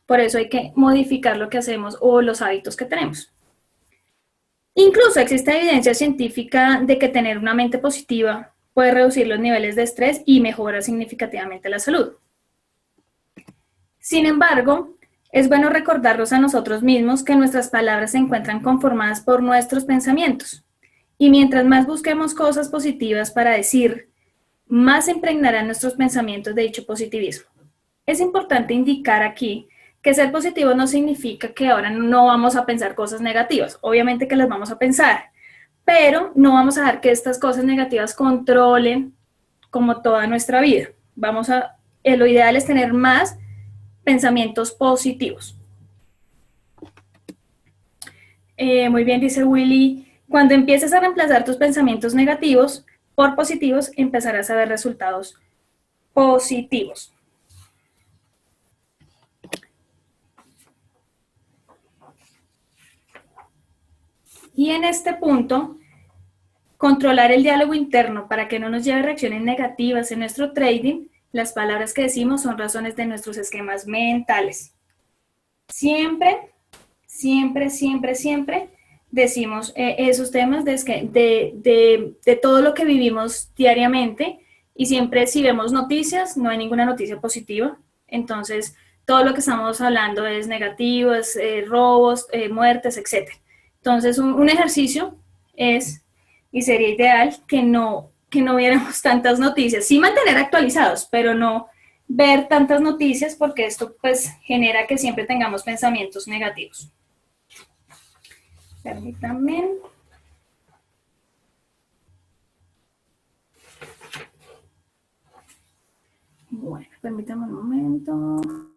Por eso hay que modificar lo que hacemos o los hábitos que tenemos. Incluso existe evidencia científica de que tener una mente positiva puede reducir los niveles de estrés y mejora significativamente la salud. Sin embargo, es bueno recordarnos a nosotros mismos que nuestras palabras se encuentran conformadas por nuestros pensamientos. Y mientras más busquemos cosas positivas para decir, más se impregnarán nuestros pensamientos de dicho positivismo. Es importante indicar aquí que ser positivo no significa que ahora no vamos a pensar cosas negativas. Obviamente que las vamos a pensar, pero no vamos a dejar que estas cosas negativas controlen como toda nuestra vida. Lo ideal es tener más pensamientos positivos. Muy bien, dice Willy, cuando empieces a reemplazar tus pensamientos negativos por positivos, empezarás a ver resultados positivos. Y en este punto, controlar el diálogo interno para que no nos lleve a reacciones negativas en nuestro trading. Las palabras que decimos son razones de nuestros esquemas mentales. Siempre decimos esos temas de todo lo que vivimos diariamente, y siempre si vemos noticias, no hay ninguna noticia positiva. Entonces, todo lo que estamos hablando es negativo, es robos, muertes, etc. Entonces, un ejercicio es, y sería ideal, que no viéramos tantas noticias. Sí mantener actualizados, pero no ver tantas noticias, porque esto pues genera que siempre tengamos pensamientos negativos. Permítanme. Bueno, permítanme un momento.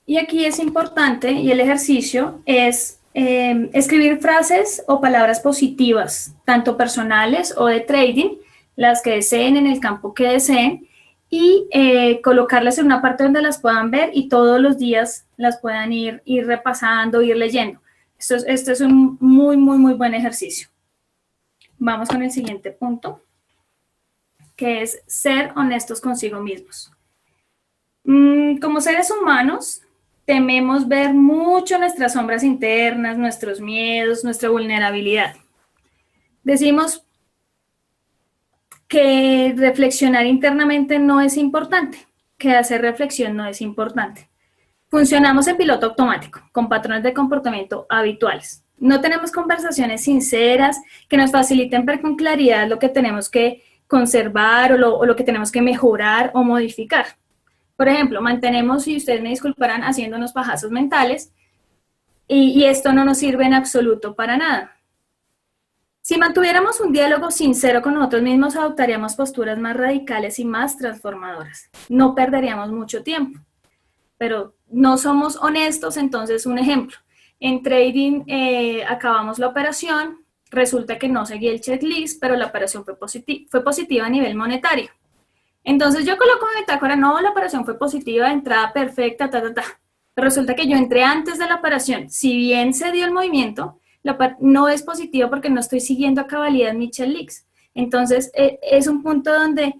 Y aquí es importante, y el ejercicio es escribir frases o palabras positivas, tanto personales o de trading, las que deseen en el campo que deseen, y colocarlas en una parte donde las puedan ver y todos los días las puedan ir repasando, ir leyendo. Esto es un muy buen ejercicio. Vamos con el siguiente punto, que es ser honestos consigo mismos. Como seres humanos, tememos ver mucho nuestras sombras internas, nuestros miedos, nuestra vulnerabilidad. Decimos que reflexionar internamente no es importante, que hacer reflexión no es importante. Funcionamos en piloto automático, con patrones de comportamiento habituales. No tenemos conversaciones sinceras que nos faciliten ver con claridad lo que tenemos que conservar o lo que tenemos que mejorar o modificar. Por ejemplo, mantenemos, y ustedes me disculparán, haciéndonos pajazos mentales, y esto no nos sirve en absoluto para nada. Si mantuviéramos un diálogo sincero con nosotros mismos, adoptaríamos posturas más radicales y más transformadoras. No perderíamos mucho tiempo, pero no somos honestos. Entonces, un ejemplo, en trading acabamos la operación, resulta que no seguí el checklist, pero la operación fue positiva a nivel monetario. Entonces yo coloco en mi bitácora, no, la operación fue positiva, entrada perfecta, Pero resulta que yo entré antes de la operación. Si bien se dio el movimiento, no es positivo porque no estoy siguiendo a cabalidad Mitchell Leaks. Entonces es un punto donde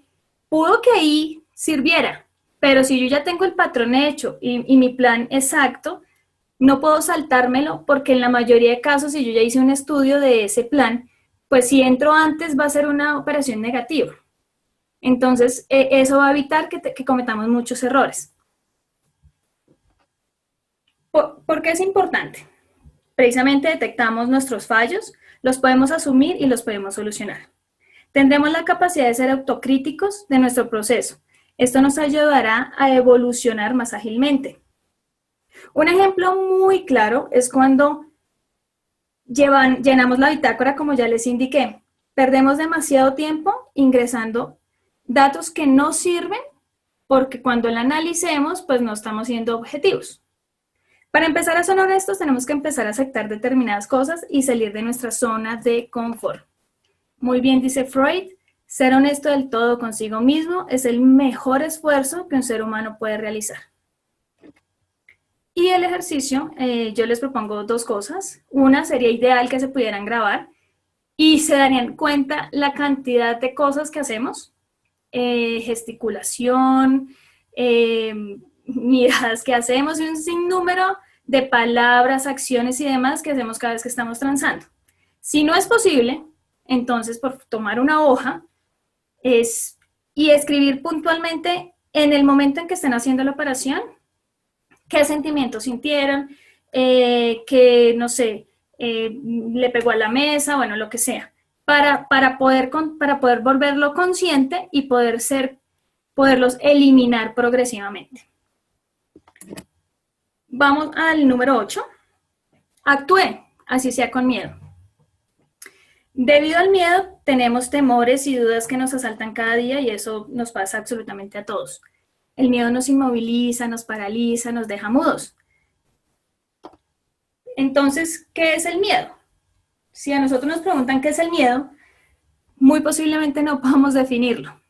pudo que ahí sirviera, pero si yo ya tengo el patrón hecho y mi plan exacto, no puedo saltármelo porque en la mayoría de casos, si yo ya hice un estudio de ese plan, pues si entro antes va a ser una operación negativa. Entonces, eso va a evitar que cometamos muchos errores. ¿Por qué es importante? Precisamente detectamos nuestros fallos, los podemos asumir y los podemos solucionar. Tendremos la capacidad de ser autocríticos de nuestro proceso. Esto nos ayudará a evolucionar más ágilmente. Un ejemplo muy claro es cuando llenamos la bitácora, como ya les indiqué. Perdemos demasiado tiempo ingresando datos que no sirven porque cuando la analicemos, pues no estamos siendo objetivos. Para empezar a ser honestos, tenemos que empezar a aceptar determinadas cosas y salir de nuestra zona de confort. Muy bien dice Freud, ser honesto del todo consigo mismo es el mejor esfuerzo que un ser humano puede realizar. Y el ejercicio, yo les propongo dos cosas. Una, sería ideal que se pudieran grabar y se darían cuenta la cantidad de cosas que hacemos, gesticulación, miradas que hacemos y un sinnúmero de palabras, acciones y demás que hacemos cada vez que estamos transando. Si no es posible, entonces por tomar una hoja y escribir puntualmente en el momento en que estén haciendo la operación, qué sentimientos sintieron, que, no sé, le pegó a la mesa, bueno, lo que sea, para poder volverlo consciente y poderlos eliminar progresivamente. Vamos al número 8. Actúe, así sea con miedo. Debido al miedo, tenemos temores y dudas que nos asaltan cada día y eso nos pasa absolutamente a todos. El miedo nos inmoviliza, nos paraliza, nos deja mudos. Entonces, ¿qué es el miedo? Si a nosotros nos preguntan qué es el miedo, muy posiblemente no podamos definirlo,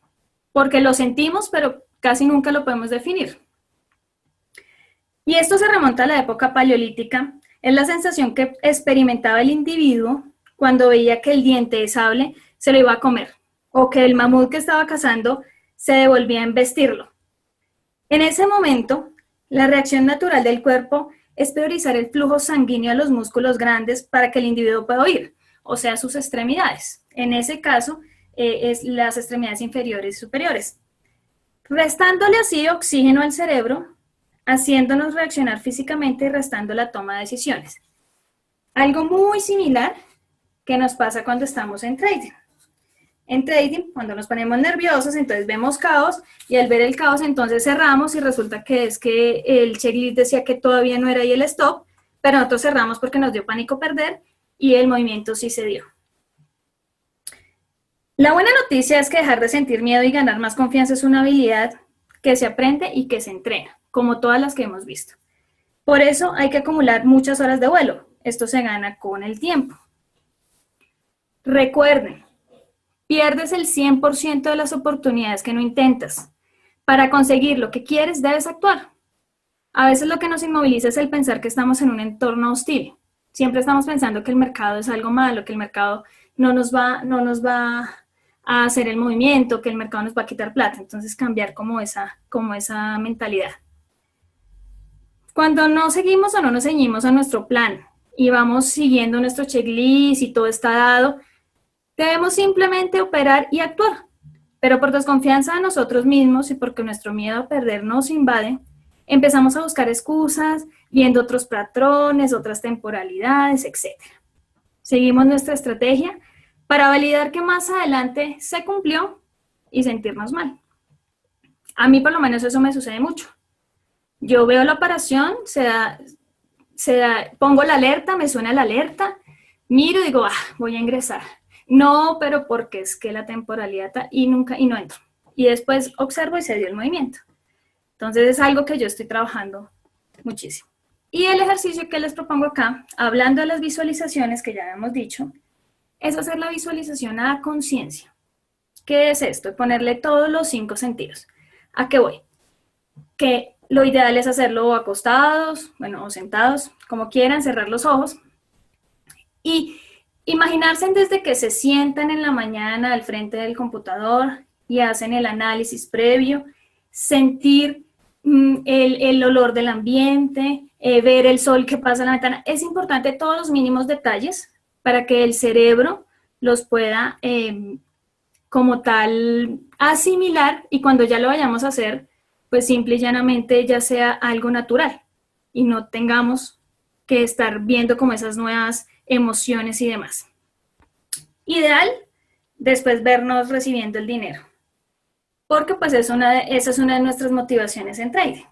porque lo sentimos, pero casi nunca lo podemos definir. Y esto se remonta a la época paleolítica. Es la sensación que experimentaba el individuo cuando veía que el diente de sable se lo iba a comer, o que el mamut que estaba cazando se devolvía a embestirlo. En ese momento, la reacción natural del cuerpo es priorizar el flujo sanguíneo a los músculos grandes para que el individuo pueda huir, o sea, sus extremidades. En ese caso, es las extremidades inferiores y superiores. Restándole así oxígeno al cerebro, haciéndonos reaccionar físicamente y restando la toma de decisiones. Algo muy similar que nos pasa cuando estamos en trading. En trading, cuando nos ponemos nerviosos, entonces vemos caos y al ver el caos entonces cerramos y resulta que es que el checklist decía que todavía no era ahí el stop, pero nosotros cerramos porque nos dio pánico perder y el movimiento sí se dio. La buena noticia es que dejar de sentir miedo y ganar más confianza es una habilidad que se aprende y que se entrena, como todas las que hemos visto. Por eso hay que acumular muchas horas de vuelo. Esto se gana con el tiempo. Recuerden, pierdes el 100% de las oportunidades que no intentas. Para conseguir lo que quieres, debes actuar. A veces lo que nos inmoviliza es el pensar que estamos en un entorno hostil. Siempre estamos pensando que el mercado es algo malo, que el mercado no nos va a hacer el movimiento, que el mercado nos va a quitar plata. Entonces cambiar como esa mentalidad. Cuando no seguimos o no nos ceñimos a nuestro plan y vamos siguiendo nuestro checklist y todo está dado, debemos simplemente operar y actuar. Pero por desconfianza de nosotros mismos y porque nuestro miedo a perder nos invade, empezamos a buscar excusas, viendo otros patrones, otras temporalidades, etc. Seguimos nuestra estrategia para validar que más adelante se cumplió y sentirnos mal. A mí por lo menos eso me sucede mucho. Yo veo la operación, pongo la alerta, me suena la alerta, miro y digo, voy a ingresar. No, pero porque es que la temporalidad y no entro. Y después observo y se dio el movimiento. Entonces es algo que yo estoy trabajando muchísimo. Y el ejercicio que les propongo acá, hablando de las visualizaciones que ya habíamos dicho, es hacer la visualización a conciencia. ¿Qué es esto? Ponerle todos los 5 sentidos. ¿A qué voy? Que lo ideal es hacerlo acostados, bueno, o sentados, como quieran, cerrar los ojos y imaginarse desde que se sientan en la mañana al frente del computador y hacen el análisis previo, sentir el olor del ambiente, ver el sol que pasa en la ventana. Es importante todos los mínimos detalles para que el cerebro los pueda como tal asimilar, y cuando ya lo vayamos a hacer, pues simple y llanamente ya sea algo natural y no tengamos que estar viendo como esas nuevas emociones y demás. Ideal, después vernos recibiendo el dinero, porque pues esa es una de nuestras motivaciones en trading,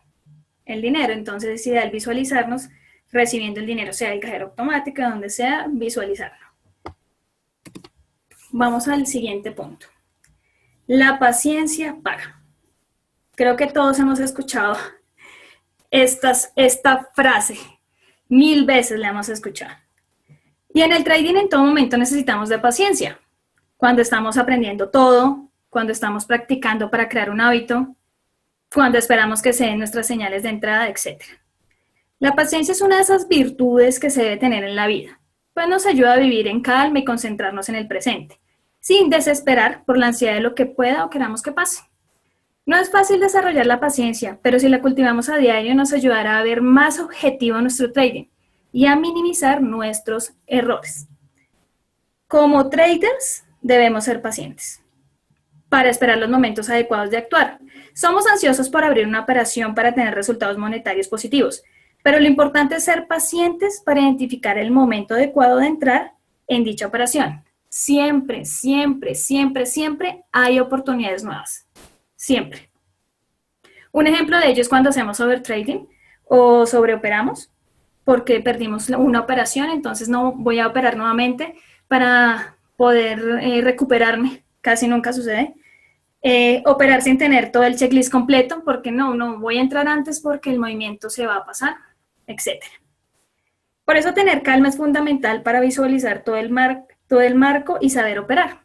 el dinero. Entonces es ideal visualizarnos recibiendo el dinero, sea el cajero automático, donde sea, visualizarlo. Vamos al siguiente punto. La paciencia paga. Creo que todos hemos escuchado esta frase. 1000 veces la hemos escuchado. Y en el trading en todo momento necesitamos de paciencia. Cuando estamos aprendiendo todo, cuando estamos practicando para crear un hábito, cuando esperamos que se den nuestras señales de entrada, etc. La paciencia es una de esas virtudes que se debe tener en la vida, pues nos ayuda a vivir en calma y concentrarnos en el presente, sin desesperar por la ansiedad de lo que pueda o queramos que pase. No es fácil desarrollar la paciencia, pero si la cultivamos a diario nos ayudará a ver más objetivo nuestro trading y a minimizar nuestros errores. Como traders debemos ser pacientes para esperar los momentos adecuados de actuar. Somos ansiosos por abrir una operación para tener resultados monetarios positivos, pero lo importante es ser pacientes para identificar el momento adecuado de entrar en dicha operación. Siempre, siempre, siempre, siempre hay oportunidades nuevas. Siempre. Un ejemplo de ello es cuando hacemos overtrading o sobreoperamos porque perdimos una operación, entonces no voy a operar nuevamente para poder recuperarme. Casi nunca sucede. Operar sin tener todo el checklist completo porque no voy a entrar antes porque el movimiento se va a pasar, etc. Por eso tener calma es fundamental para visualizar todo el marco y saber operar.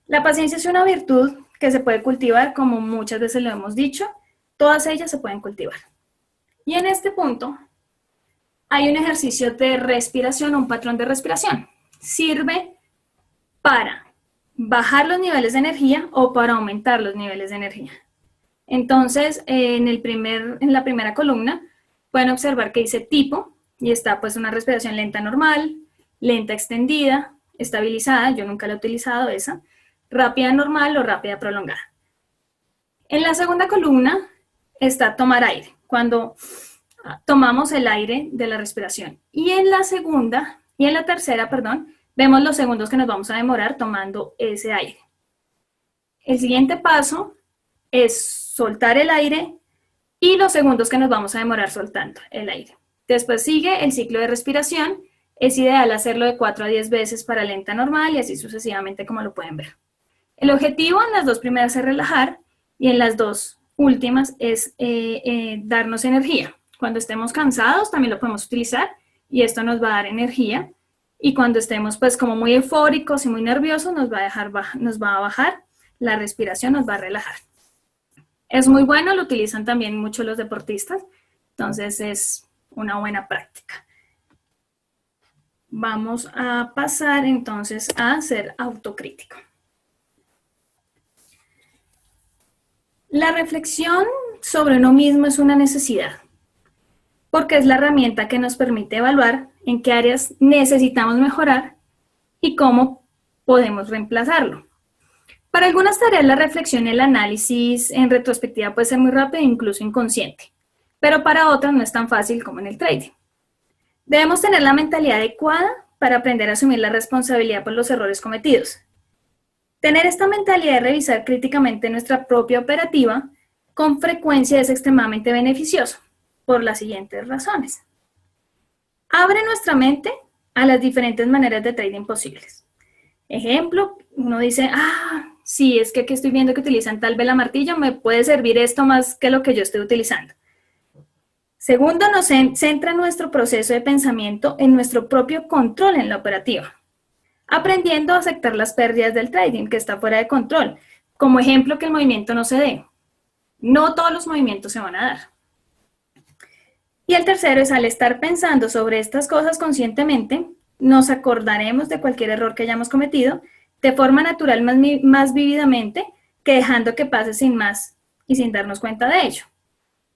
La paciencia es una virtud que se puede cultivar, como muchas veces lo hemos dicho, todas ellas se pueden cultivar. Y en este punto hay un ejercicio de respiración, un patrón de respiración. Sirve para bajar los niveles de energía o para aumentar los niveles de energía. Entonces, en la primera columna pueden observar que dice tipo y está pues una respiración lenta normal, lenta extendida, estabilizada, yo nunca la he utilizado esa, rápida normal o rápida prolongada. En la segunda columna está tomar aire, cuando tomamos el aire de la respiración. Y en la tercera, vemos los segundos que nos vamos a demorar tomando ese aire. El siguiente paso es soltar el aire y los segundos que nos vamos a demorar soltando el aire. Después sigue el ciclo de respiración. Es ideal hacerlo de 4 a 10 veces para lenta normal y así sucesivamente, como lo pueden ver. El objetivo en las 2 primeras es relajar y en las 2 últimas es darnos energía. Cuando estemos cansados también lo podemos utilizar y esto nos va a dar energía. Y cuando estemos pues como muy eufóricos y muy nerviosos nos va a bajar la respiración, nos va a relajar. Es muy bueno, lo utilizan también mucho los deportistas, entonces es una buena práctica. Vamos a pasar entonces a ser autocrítico. La reflexión sobre uno mismo es una necesidad, porque es la herramienta que nos permite evaluar en qué áreas necesitamos mejorar y cómo podemos reemplazarlo. Para algunas tareas la reflexión y el análisis en retrospectiva puede ser muy rápido e incluso inconsciente, pero para otras no es tan fácil como en el trading. Debemos tener la mentalidad adecuada para aprender a asumir la responsabilidad por los errores cometidos. Tener esta mentalidad de revisar críticamente nuestra propia operativa con frecuencia es extremadamente beneficioso por las siguientes razones. Abre nuestra mente a las diferentes maneras de trading posibles. Ejemplo, uno dice, sí, es que aquí estoy viendo que utilizan tal vela martillo, me puede servir esto más que lo que yo estoy utilizando. Segundo, nos centra nuestro proceso de pensamiento en nuestro propio control en la operativa. aprendiendo a aceptar las pérdidas del trading, que está fuera de control. Como ejemplo, que el movimiento no se dé. No todos los movimientos se van a dar. Y el tercero es, al estar pensando sobre estas cosas conscientemente, nos acordaremos de cualquier error que hayamos cometido de forma natural más vívidamente que dejando que pase sin más y sin darnos cuenta de ello.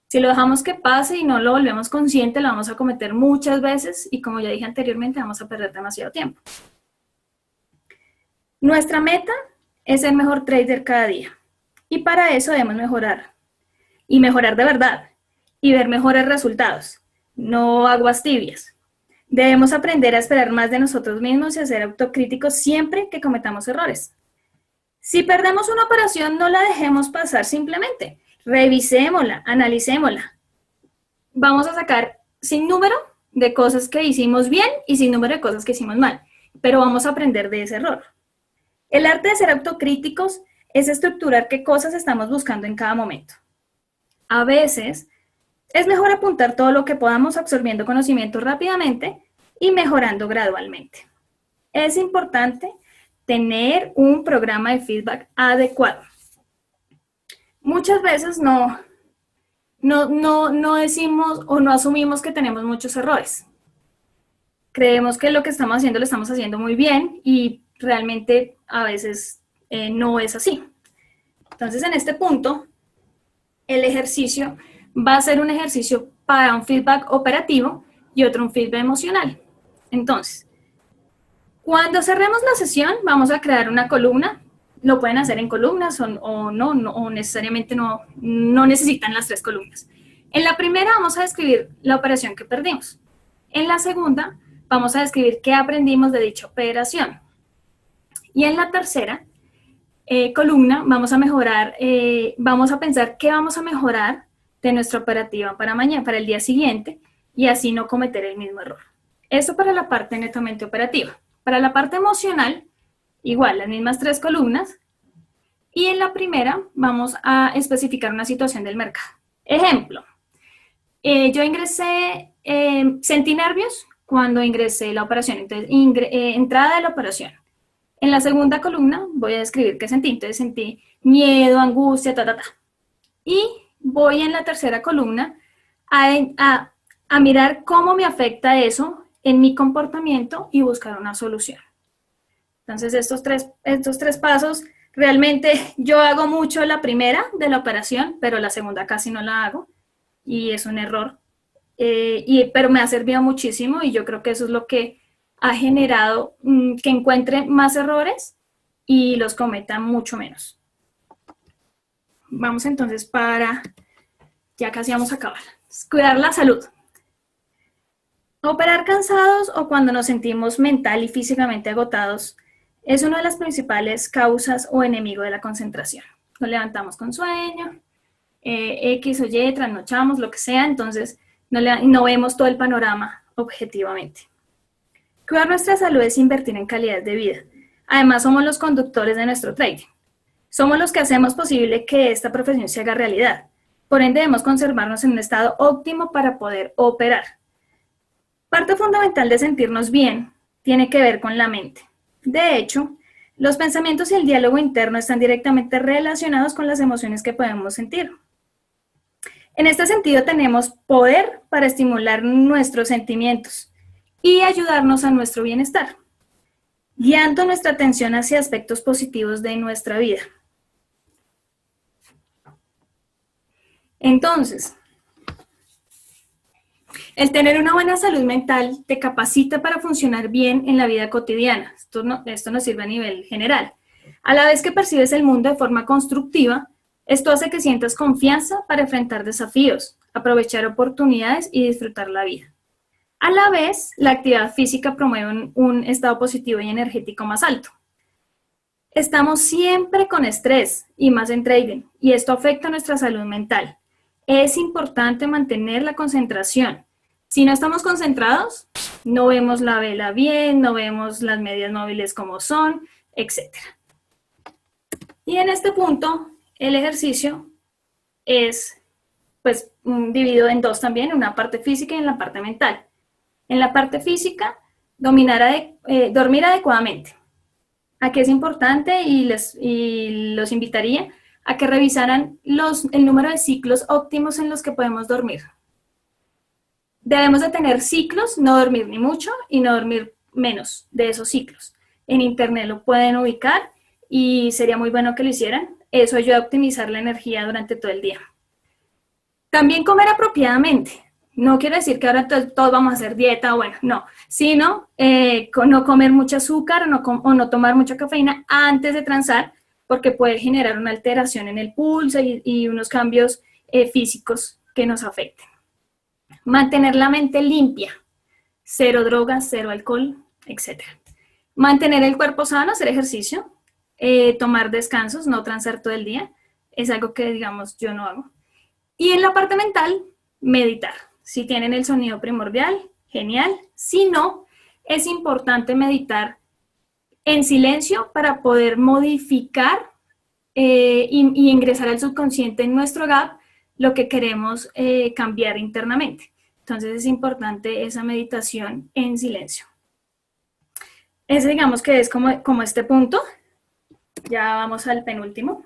Si lo dejamos que pase y no lo volvemos consciente, lo vamos a cometer muchas veces y, como ya dije anteriormente, vamos a perder demasiado tiempo. Nuestra meta es ser mejor trader cada día y para eso debemos mejorar y mejorar de verdad y ver mejores resultados, no aguas tibias. Debemos aprender a esperar más de nosotros mismos y a ser autocríticos siempre que cometamos errores. Si perdemos una operación, no la dejemos pasar simplemente. Revisémosla, analicémosla. Vamos a sacar sin número de cosas que hicimos bien y sin número de cosas que hicimos mal, pero vamos a aprender de ese error. El arte de ser autocríticos es estructurar qué cosas estamos buscando en cada momento. A veces es mejor apuntar todo lo que podamos absorbiendo conocimiento rápidamente y mejorando gradualmente. Es importante tener un programa de feedback adecuado. Muchas veces no decimos o no asumimos que tenemos muchos errores. Creemos que lo que estamos haciendo lo estamos haciendo muy bien y realmente a veces no es así. Entonces, en este punto, el ejercicio va a ser un ejercicio para un feedback operativo y otro un feedback emocional. Entonces, cuando cerremos la sesión, vamos a crear una columna. Lo pueden hacer en columnas o necesariamente no necesitan las 3 columnas. En la primera vamos a describir la operación que perdimos. En la segunda vamos a describir qué aprendimos de dicha operación. Y en la tercera columna vamos a pensar qué vamos a mejorar de nuestra operativa para mañana, para el día siguiente, y así no cometer el mismo error. Eso para la parte netamente operativa. Para la parte emocional, igual, las mismas 3 columnas, y en la primera vamos a especificar una situación del mercado. Ejemplo, yo ingresé, sentí nervios cuando ingresé la operación, entonces entrada de la operación. En la segunda columna voy a describir qué sentí, entonces sentí miedo, angustia, Y voy en la tercera columna a mirar cómo me afecta eso en mi comportamiento y buscar una solución. Entonces, estos tres pasos, realmente yo hago mucho la primera de la operación, pero la segunda casi no la hago y es un error. Pero me ha servido muchísimo y yo creo que eso es lo que ha generado que encuentre más errores y los cometa mucho menos. Vamos entonces para, ya casi vamos a acabar, cuidar la salud. Operar cansados o cuando nos sentimos mental y físicamente agotados es una de las principales causas o enemigo de la concentración. Nos levantamos con sueño, X o Y, trasnochamos, lo que sea, entonces no vemos todo el panorama objetivamente. Cuidar nuestra salud es invertir en calidad de vida. Además, somos los conductores de nuestro trading. Somos los que hacemos posible que esta profesión se haga realidad. Por ende, debemos conservarnos en un estado óptimo para poder operar. Parte fundamental de sentirnos bien tiene que ver con la mente. De hecho, los pensamientos y el diálogo interno están directamente relacionados con las emociones que podemos sentir. En este sentido, tenemos poder para estimular nuestros sentimientos y ayudarnos a nuestro bienestar, guiando nuestra atención hacia aspectos positivos de nuestra vida. Entonces, el tener una buena salud mental te capacita para funcionar bien en la vida cotidiana. Esto nos sirve a nivel general. A la vez que percibes el mundo de forma constructiva, esto hace que sientas confianza para enfrentar desafíos, aprovechar oportunidades y disfrutar la vida. A la vez, la actividad física promueve un estado positivo y energético más alto. Estamos siempre con estrés y más en trading, y esto afecta nuestra salud mental. Es importante mantener la concentración. Si no estamos concentrados, no vemos la vela bien, no vemos las medias móviles como son, etc. Y en este punto, el ejercicio es dividido en 2 también, una parte física y en la parte mental. En la parte física, dormir adecuadamente. Aquí es importante y los invitaría a que revisaran el número de ciclos óptimos en los que podemos dormir. Debemos de tener ciclos, no dormir ni mucho y no dormir menos de esos ciclos. En internet lo pueden ubicar y sería muy bueno que lo hicieran. Eso ayuda a optimizar la energía durante todo el día. También comer apropiadamente. No quiere decir que ahora todos vamos a hacer dieta, bueno, no, sino no comer mucho azúcar o no tomar mucha cafeína antes de transar, porque puede generar una alteración en el pulso y unos cambios físicos que nos afecten. Mantener la mente limpia, cero drogas, cero alcohol, etc. Mantener el cuerpo sano, hacer ejercicio, tomar descansos, no transar todo el día, es algo que, digamos, yo no hago. Y en la parte mental, meditar. Si tienen el sonido primordial, genial. Si no, es importante meditar en silencio para poder modificar y ingresar al subconsciente en nuestro GAP lo que queremos cambiar internamente. Entonces es importante esa meditación en silencio. Ese digamos que es como este punto. Ya vamos al penúltimo.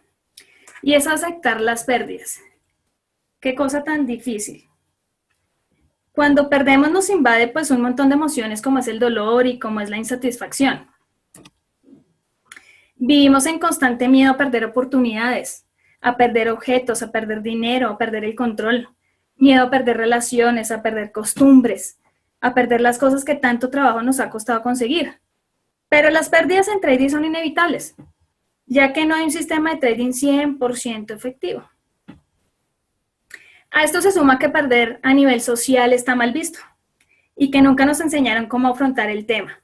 Y es aceptar las pérdidas. Qué cosa tan difícil. Cuando perdemos nos invade pues un montón de emociones como es el dolor y como es la insatisfacción. Vivimos en constante miedo a perder oportunidades, a perder objetos, a perder dinero, a perder el control, miedo a perder relaciones, a perder costumbres, a perder las cosas que tanto trabajo nos ha costado conseguir. Pero las pérdidas en trading son inevitables, ya que no hay un sistema de trading 100% efectivo. A esto se suma que perder a nivel social está mal visto y que nunca nos enseñaron cómo afrontar el tema.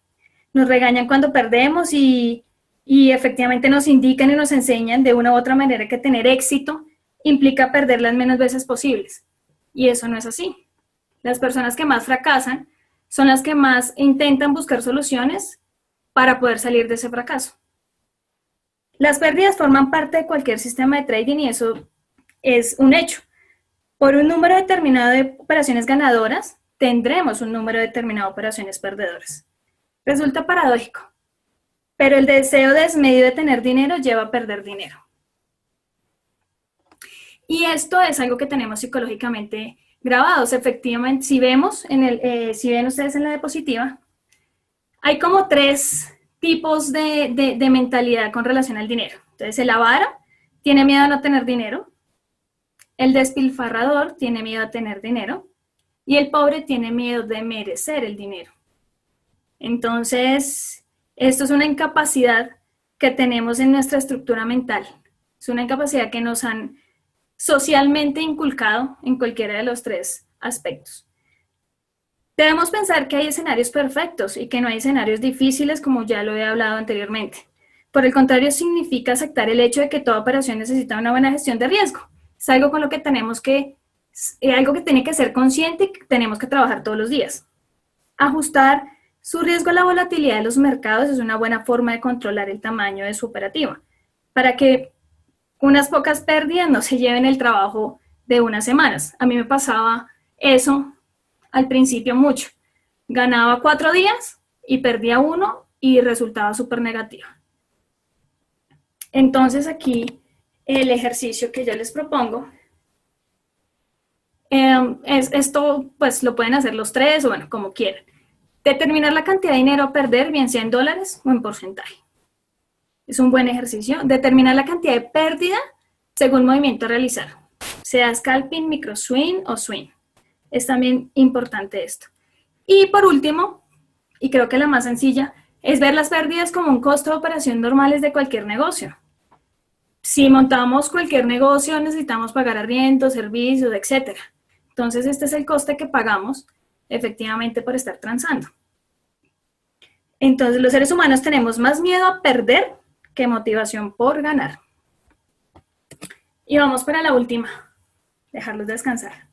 Nos regañan cuando perdemos y efectivamente nos indican y nos enseñan de una u otra manera que tener éxito implica perder las menos veces posibles. Y eso no es así. Las personas que más fracasan son las que más intentan buscar soluciones para poder salir de ese fracaso. Las pérdidas forman parte de cualquier sistema de trading y eso es un hecho. Por un número determinado de operaciones ganadoras, tendremos un número determinado de operaciones perdedoras. Resulta paradójico, pero el deseo desmedido de tener dinero lleva a perder dinero. Y esto es algo que tenemos psicológicamente grabados. Efectivamente, si ven ustedes en la diapositiva, hay como 3 tipos de mentalidad con relación al dinero. Entonces, el avaro tiene miedo a no tener dinero. El despilfarrador tiene miedo a tener dinero y el pobre tiene miedo de merecer el dinero. Entonces, esto es una incapacidad que tenemos en nuestra estructura mental. Es una incapacidad que nos han socialmente inculcado en cualquiera de los 3 aspectos. Debemos pensar que hay escenarios perfectos y que no hay escenarios difíciles, como ya lo he hablado anteriormente. Por el contrario, significa aceptar el hecho de que toda operación necesita una buena gestión de riesgo. Es algo con lo que algo que tiene que ser consciente y que tenemos que trabajar todos los días. Ajustar su riesgo a la volatilidad de los mercados es una buena forma de controlar el tamaño de su operativa, para que unas pocas pérdidas no se lleven el trabajo de unas semanas. A mí me pasaba eso al principio mucho. Ganaba 4 días y perdía 1 y resultaba súper negativo. Entonces aquí el ejercicio que yo les propongo esto pues lo pueden hacer los 3 o bueno, como quieran. Determinar la cantidad de dinero a perder, bien sea en dólares o en porcentaje. Es un buen ejercicio. Determinar la cantidad de pérdida según movimiento a realizar, sea scalping, micro swing o swing. Es también importante esto. Y por último, y creo que la más sencilla, es ver las pérdidas como un costo de operación normales de cualquier negocio. Si montamos cualquier negocio, necesitamos pagar arriendos, servicios, etc. Entonces, este es el coste que pagamos efectivamente por estar transando. Entonces, los seres humanos tenemos más miedo a perder que motivación por ganar. Y vamos para la última. Dejarlos descansar.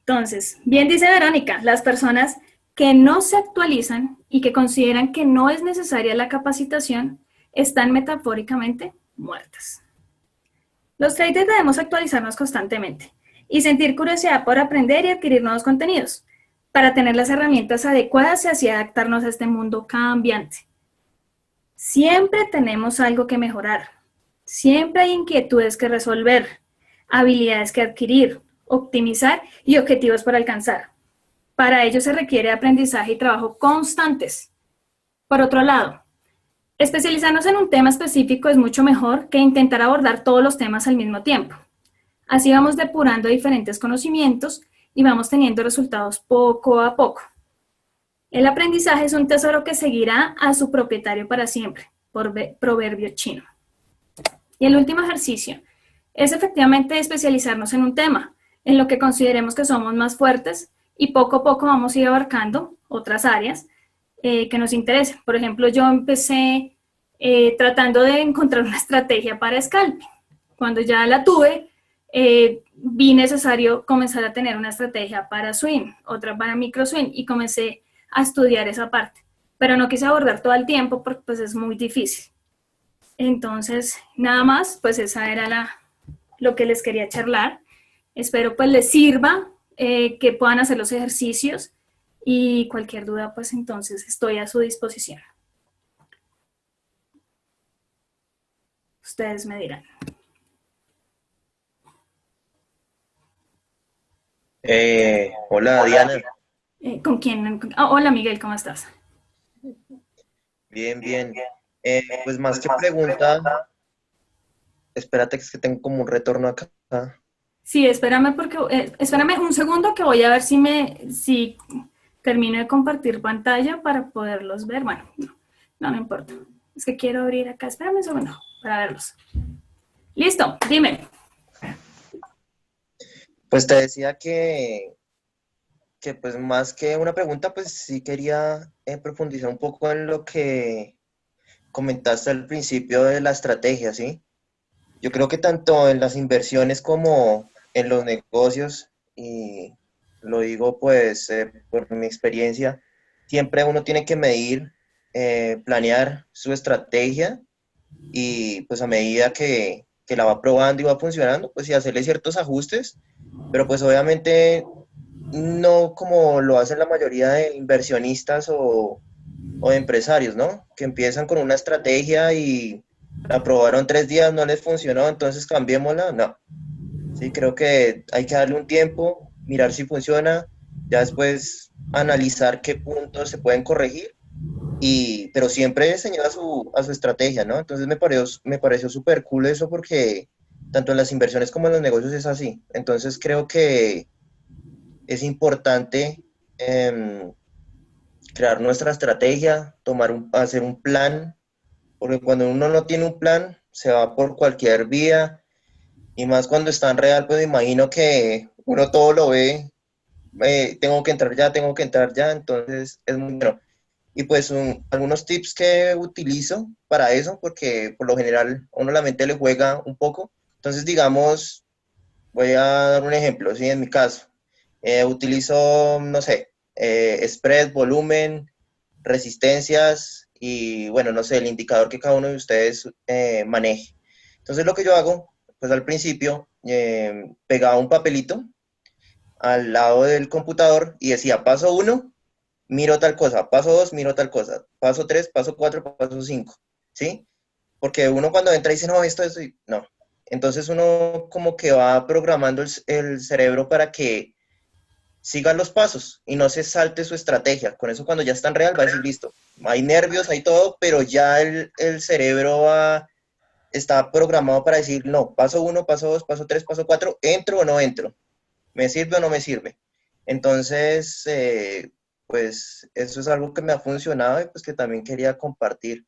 Entonces, bien dice Verónica, las personas que no se actualizan y que consideran que no es necesaria la capacitación están metafóricamente muertas. Los traders debemos actualizarnos constantemente y sentir curiosidad por aprender y adquirir nuevos contenidos para tener las herramientas adecuadas y así adaptarnos a este mundo cambiante. Siempre tenemos algo que mejorar. Siempre hay inquietudes que resolver, habilidades que adquirir, optimizar y objetivos por alcanzar. Para ello se requiere aprendizaje y trabajo constantes. Por otro lado, especializarnos en un tema específico es mucho mejor que intentar abordar todos los temas al mismo tiempo. Así vamos depurando diferentes conocimientos y vamos teniendo resultados poco a poco. El aprendizaje es un tesoro que seguirá a su propietario para siempre, por proverbio chino. Y el último ejercicio es efectivamente especializarnos en un tema, en lo que consideremos que somos más fuertes y poco a poco vamos a ir abarcando otras áreas que nos interesen. Por ejemplo, yo empecé tratando de encontrar una estrategia para scalping. Cuando ya la tuve, vi necesario comenzar a tener una estrategia para swing, otra para micro swing y comencé a estudiar esa parte, pero no quise abordar todo el tiempo porque pues es muy difícil. Entonces, nada más, pues esa era lo que les quería charlar. Espero pues les sirva, que puedan hacer los ejercicios y cualquier duda pues entonces estoy a su disposición. Ustedes me dirán. Hola Diana, ¿Con quién? Hola Miguel, ¿cómo estás? bien, bien. Pues más que pregunta, espérate que es que tengo como un retorno acá. Sí, espérame un segundo que voy a ver si termino de compartir pantalla para poderlos ver. Bueno, no importa. Es que quiero abrir acá. Espérame un segundo para verlos. Listo, dime. Pues te decía que pues más que una pregunta, pues sí quería profundizar un poco en lo que comentaste al principio de la estrategia, ¿sí? Yo creo que tanto en las inversiones como en los negocios, y lo digo pues por mi experiencia, siempre uno tiene que medir, planear su estrategia y pues a medida que la va probando y va funcionando, pues sí hacerle ciertos ajustes, pero pues obviamente no como lo hacen la mayoría de inversionistas o de empresarios, ¿no? Que empiezan con una estrategia y la probaron 3 días, no les funcionó, entonces cambiémosla. No, sí, creo que hay que darle un tiempo, mirar si funciona, ya después analizar qué puntos se pueden corregir, pero siempre enseñar a su estrategia, ¿no? Entonces me pareció súper cool eso porque tanto en las inversiones como en los negocios es así. Entonces creo que es importante crear nuestra estrategia, hacer un plan, porque cuando uno no tiene un plan, se va por cualquier vía, y más cuando está en real, pues imagino que uno todo lo ve, tengo que entrar ya, entonces es muy bueno. Y pues algunos tips que utilizo para eso, porque por lo general a uno la mente le juega un poco. Entonces, digamos, voy a dar un ejemplo, ¿sí? En mi caso, utilizo, no sé, spread, volumen, resistencias y, bueno, no sé, el indicador que cada uno de ustedes maneje. Entonces, lo que yo hago, pues al principio, pegaba un papelito al lado del computador y decía, paso 1, miro tal cosa, paso 2, miro tal cosa, paso 3, paso 4, paso 5, ¿sí? Porque uno cuando entra dice, no, esto, y no. Entonces uno como que va programando el cerebro para que siga los pasos y no se salte su estrategia. Con eso cuando ya está en real va a decir, listo, hay nervios, hay todo, pero ya el cerebro está programado para decir, no, paso 1, paso 2, paso 3, paso 4, entro o no entro, me sirve o no me sirve. Entonces, pues eso es algo que me ha funcionado y pues que también quería compartir.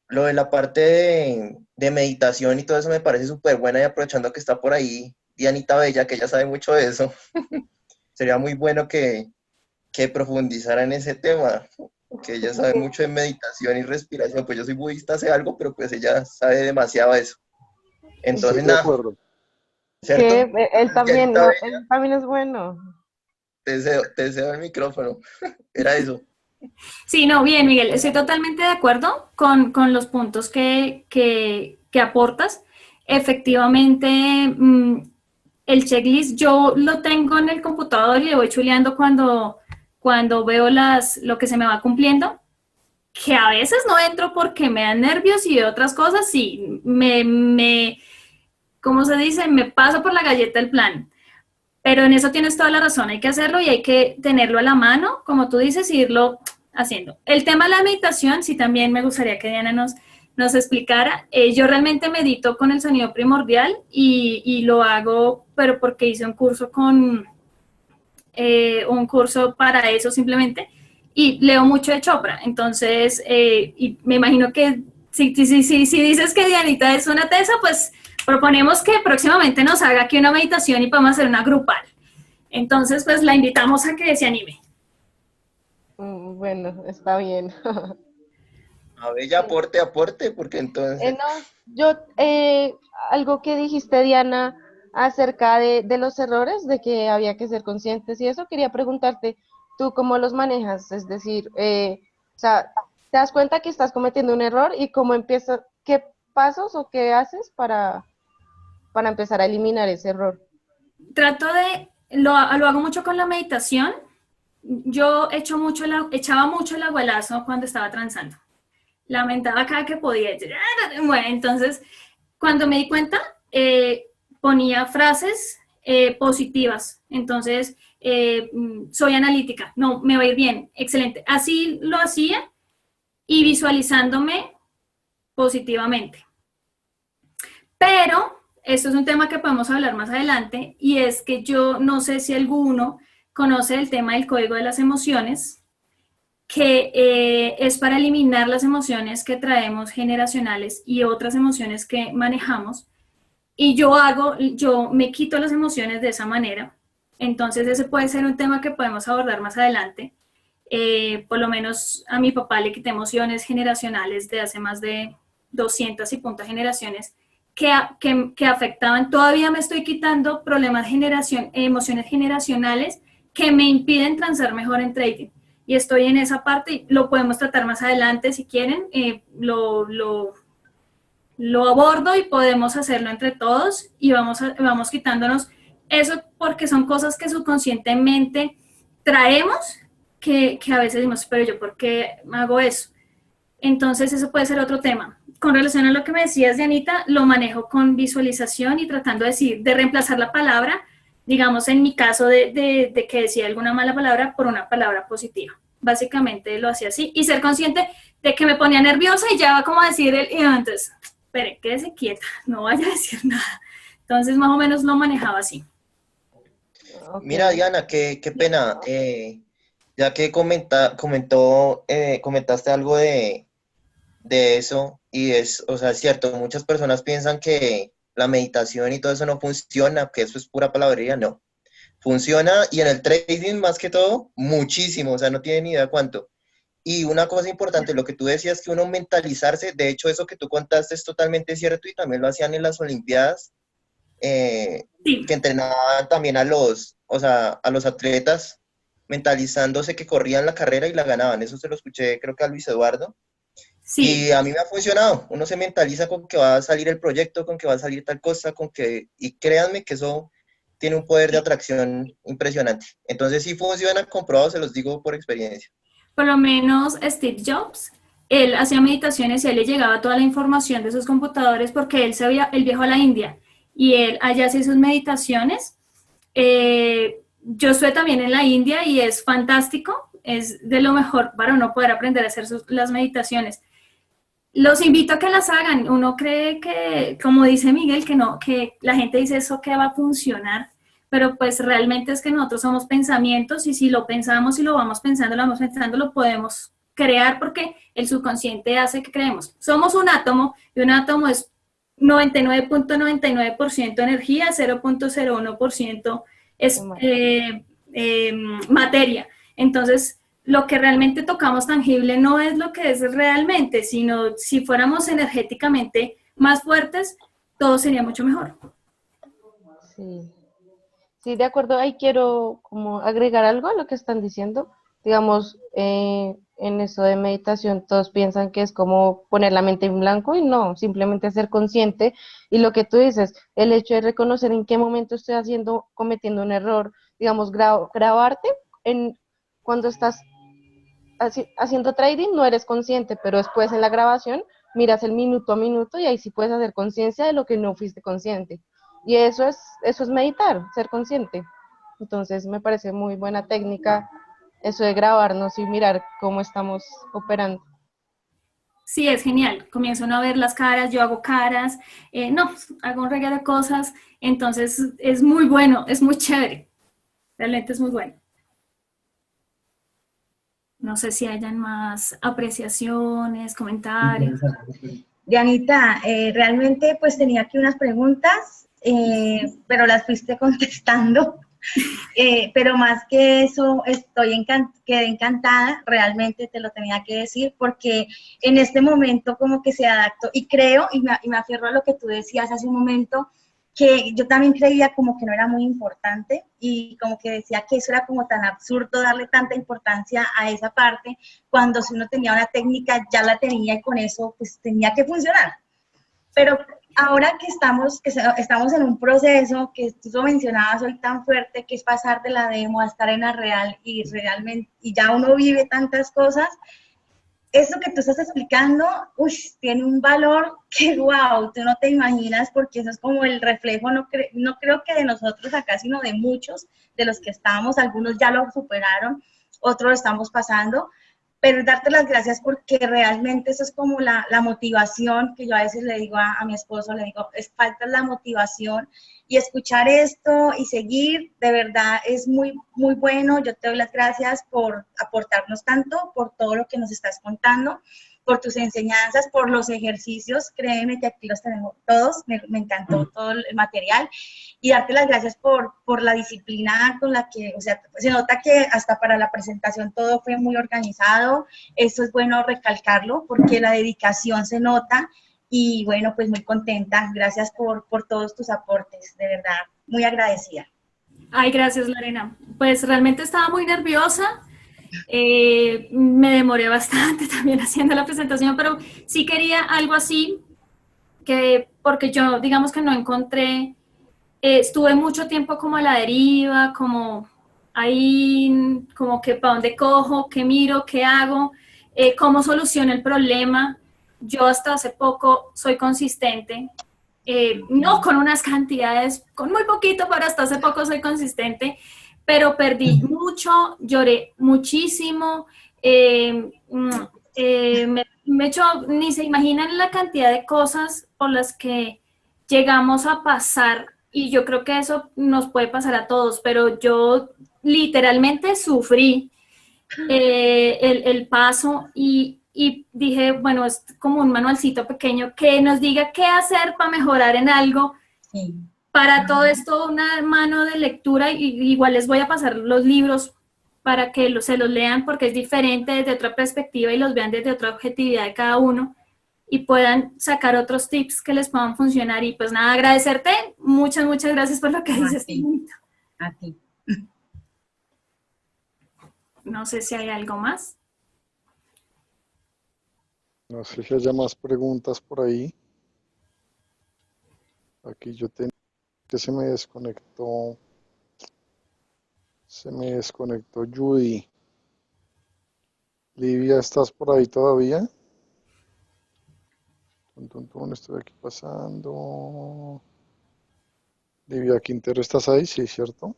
Lo de la parte de meditación y todo eso me parece súper buena, y aprovechando que está por ahí Dianita Bella, que ella sabe mucho de eso, sería muy bueno que profundizara en ese tema, que ella sabe mucho de meditación y respiración. Pues yo soy budista, sé algo, pero pues ella sabe demasiado de eso. Estoy Entonces, de nada, acuerdo. ¿cierto? Que Dianita Bella, él también es bueno. te cedo el micrófono. Era eso. Sí, no, bien, Miguel, estoy totalmente de acuerdo con los puntos que aportas. Efectivamente, el checklist yo lo tengo en el computador y le voy chuleando cuando veo lo que se me va cumpliendo. que a veces no entro porque me dan nervios y de otras cosas, sí, ¿cómo se dice? Me paso por la galleta el plan. Pero en eso tienes toda la razón, hay que hacerlo y hay que tenerlo a la mano, como tú dices, y irlo haciendo. El tema de la meditación, sí también me gustaría que Diana nos explicara. Yo realmente medito con el sonido primordial y lo hago, pero porque hice un curso para eso simplemente, y leo mucho de Chopra. Entonces, y me imagino que si dices que Dianita es una tesa, pues proponemos que próximamente nos haga aquí una meditación y podemos hacer una grupal. Entonces, pues la invitamos a que se anime. Bueno, está bien. A ver, ya aporte, porque entonces, No, yo, algo que dijiste, Diana, acerca de los errores, de que había que ser conscientes y eso, quería preguntarte, ¿tú cómo los manejas? Es decir, o sea, ¿te das cuenta que estás cometiendo un error y cómo empiezas, qué pasos o qué haces para empezar a eliminar ese error? Lo hago mucho con la meditación. Yo echaba mucho el abuelazo cuando estaba transando. Lamentaba cada que podía. Bueno, entonces, cuando me di cuenta, ponía frases positivas. Entonces, soy analítica, no, me va a ir bien, excelente. Así lo hacía y visualizándome positivamente. Pero, esto es un tema que podemos hablar más adelante, y es que yo no sé si alguno conoce el tema del código de las emociones, que es para eliminar las emociones que traemos generacionales y otras emociones que manejamos. Y yo me quito las emociones de esa manera. Entonces ese puede ser un tema que podemos abordar más adelante. Por lo menos a mi papá le quité emociones generacionales de hace más de 200 y puntas generaciones que afectaban. Todavía me estoy quitando emociones generacionales que me impiden transar mejor en trading. Y estoy en esa parte y lo podemos tratar más adelante si quieren. Lo abordo y podemos hacerlo entre todos y vamos quitándonos eso, porque son cosas que subconscientemente traemos que a veces decimos, pero yo, ¿por qué hago eso? Entonces eso puede ser otro tema. Con relación a lo que me decías, Dianita, lo manejo con visualización y tratando de reemplazar la palabra, digamos en mi caso de que decía alguna mala palabra por una palabra positiva. Básicamente lo hacía así y ser consciente de que me ponía nerviosa y ya va como a decir y entonces, espere, quédese quieta, no vaya a decir nada. Entonces más o menos lo manejaba así. Okay. mira, Diana, qué pena, ya que comentaste algo de eso, y o sea, es cierto, muchas personas piensan que la meditación y todo eso no funciona, que eso es pura palabrería, no. Funciona, y en el trading más que todo, muchísimo, o sea, no tienen ni idea cuánto. Y una cosa importante, lo que tú decías, que uno mentalizarse, de hecho eso que tú contaste es totalmente cierto, y también lo hacían en las Olimpiadas, Sí, que entrenaban también a los atletas, mentalizándose que corrían la carrera y la ganaban. Eso se lo escuché, creo que a Luis Eduardo. sí. Y a mí me ha funcionado. Uno se mentaliza con que va a salir el proyecto, con que va a salir tal cosa, y créanme que eso tiene un poder de atracción impresionante. Entonces sí funciona, comprobado, se los digo por experiencia. Por lo menos Steve Jobs, él hacía meditaciones y a él le llegaba toda la información de sus computadores porque él viajó a la India y él allá hacía sus meditaciones. Yo estuve también en la India y es fantástico, es de lo mejor para uno poder aprender a hacer las meditaciones. Los invito a que las hagan. Uno cree que, como dice Miguel, que no, que la gente dice eso que va a funcionar, pero pues realmente es que nosotros somos pensamientos y si lo pensamos y lo vamos pensando, lo podemos crear porque el subconsciente hace que creemos. Somos un átomo y un átomo es 99.99% energía, 0.01% es materia. Entonces, lo que realmente tocamos tangible no es lo que es realmente, sino si fuéramos energéticamente más fuertes, todo sería mucho mejor. Sí. Sí, de acuerdo. Ahí quiero como agregar algo a lo que están diciendo. Digamos, en eso de meditación, todos piensan que es como poner la mente en blanco y no, simplemente ser consciente. Y lo que tú dices, el hecho de reconocer en qué momento estoy cometiendo un error, digamos, grabarte cuando estás haciendo trading no eres consciente, pero después en la grabación miras el minuto a minuto y ahí sí puedes hacer conciencia de lo que no fuiste consciente. Y eso es meditar, ser consciente. Entonces me parece muy buena técnica eso de grabarnos y mirar cómo estamos operando. Sí, es genial. Comienzo uno a ver las caras, yo hago caras, no, hago un regalo de cosas, entonces es muy bueno, es muy chévere. Realmente es muy bueno. No sé si hayan más apreciaciones, comentarios. Dianita, realmente pues tenía aquí unas preguntas, pero las fuiste contestando. Pero más que eso, quedé encantada, realmente te lo tenía que decir, porque en este momento como que se adaptó, y creo, y me aferro a lo que tú decías hace un momento, que yo también creía como que no era muy importante, y como que decía que eso era como tan absurdo darle tanta importancia a esa parte, cuando si uno tenía una técnica, ya la tenía y con eso pues tenía que funcionar. Pero ahora que estamos en un proceso que tú lo mencionabas hoy tan fuerte, que es pasar de la demo a estar en la real y realmente, y ya uno vive tantas cosas, eso que tú estás explicando, tiene un valor que wow, tú no te imaginas, porque eso es como el reflejo, no creo que de nosotros acá, sino de muchos de los que estábamos, algunos ya lo superaron, otros lo estamos pasando, pero darte las gracias porque realmente eso es como la motivación que yo a veces le digo a mi esposo, le digo, es falta la motivación y escuchar esto y seguir, de verdad es muy, muy bueno. Yo te doy las gracias por aportarnos tanto, por todo lo que nos estás contando, por tus enseñanzas, por los ejercicios, créeme que aquí los tenemos todos, me encantó todo el material, y darte las gracias por la disciplina con la que, o sea, se nota que hasta para la presentación todo fue muy organizado, eso es bueno recalcarlo, porque la dedicación se nota, y bueno, pues muy contenta, gracias por todos tus aportes, de verdad, muy agradecida. Ay, gracias, Lorena. Pues realmente estaba muy nerviosa. Me demoré bastante también haciendo la presentación, pero sí quería algo así, porque yo digamos que no encontré, estuve mucho tiempo como a la deriva, como ahí, como que para dónde cojo, qué miro, qué hago, cómo soluciono el problema. Yo hasta hace poco soy consistente, no con unas cantidades, con muy poquito, pero hasta hace poco soy consistente, pero perdí mucho, lloré muchísimo, me echó, ni se imaginan la cantidad de cosas por las que llegamos a pasar, y yo creo que eso nos puede pasar a todos, pero yo literalmente sufrí el paso, y dije, bueno, es como un manualcito pequeño que nos diga qué hacer para mejorar en algo. Sí. Para todo esto, una mano de lectura, y igual les voy a pasar los libros para que se los lean, porque es diferente desde otra perspectiva y los vean desde otra objetividad de cada uno y puedan sacar otros tips que les puedan funcionar. Y pues nada, agradecerte, muchas, muchas gracias por lo que dices. A ti. No sé si hay algo más. No sé si haya más preguntas por ahí. Aquí yo tengo que se me desconectó. Se me desconectó Judy. Livia, ¿estás por ahí todavía? Estoy aquí pasando. Livia Quintero, ¿estás ahí? Sí, ¿cierto?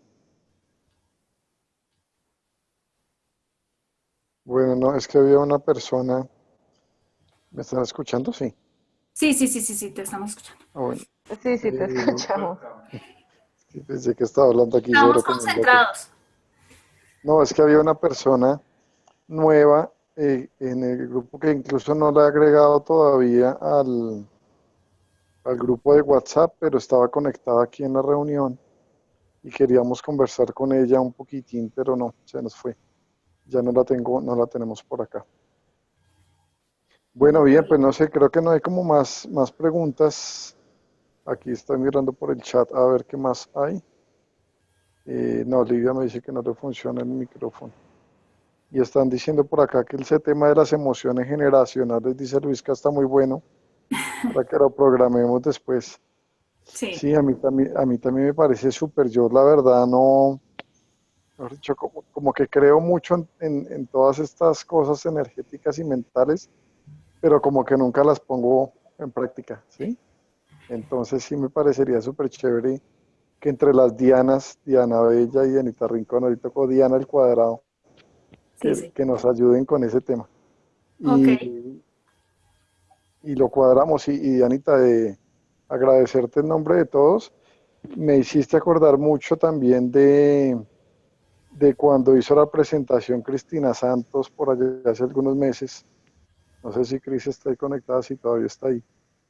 Bueno, no, es que había una persona. ¿Me están escuchando? Sí. Sí, te estamos escuchando. Ah, bueno. Sí, sí, te escuchamos. Sí, pensé que estaba hablando aquí Estamos sobre como un loco. concentrados. No, es que había una persona nueva en el grupo que incluso no la he agregado todavía al grupo de WhatsApp, pero estaba conectada aquí en la reunión y queríamos conversar con ella un poquitín, pero no, se nos fue. Ya no la tenemos por acá. Bueno, bien, pues no sé, creo que no hay como más preguntas. Aquí estoy mirando por el chat a ver qué más hay. No, Livia me dice que no le funciona el micrófono. Y están diciendo por acá que ese tema de las emociones generacionales, dice Luis, que está muy bueno para que lo programemos después. Sí. Sí, a mí también me parece súper. Yo la verdad no, mejor dicho, como que creo mucho en todas estas cosas energéticas y mentales, pero como que nunca las pongo en práctica, ¿sí? Entonces sí me parecería súper chévere que entre las Dianas, Diana Bella y Dianita Rincón, ahorita con Diana el Cuadrado, Sí, sí. que nos ayuden con ese tema. Ok. Y lo cuadramos. Y Dianita, de agradecerte en nombre de todos, me hiciste acordar mucho también de cuando hizo la presentación Cristina Santos por allá hace algunos meses. No sé si Cris está ahí conectada, si todavía está ahí.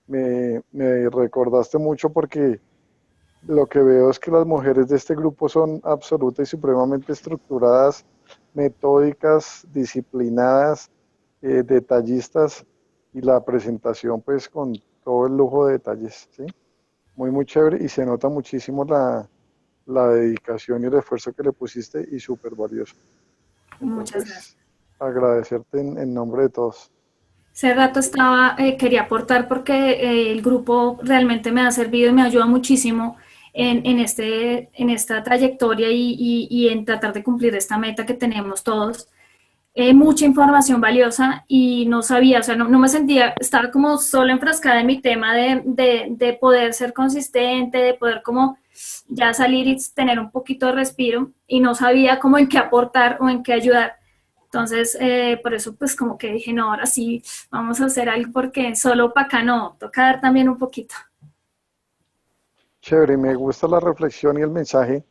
Me recordaste mucho porque lo que veo es que las mujeres de este grupo son absolutas y supremamente estructuradas, metódicas, disciplinadas, detallistas y la presentación pues con todo el lujo de detalles, ¿sí? Muy, muy chévere y se nota muchísimo la dedicación y el esfuerzo que le pusiste y súper valioso. Muchas gracias. Entonces, agradecerte en nombre de todos. Hace rato quería aportar porque el grupo realmente me ha servido y me ayuda muchísimo en esta trayectoria y en tratar de cumplir esta meta que tenemos todos. Mucha información valiosa y no sabía, o sea, no me sentía, estaba como solo enfrascada en mi tema de poder ser consistente, de poder como ya salir y tener un poquito de respiro y no sabía cómo en qué aportar o en qué ayudar. Entonces, por eso pues como que dije, no, ahora sí, vamos a hacer algo porque solo para acá no, toca dar también un poquito. Chévere, me gusta la reflexión y el mensaje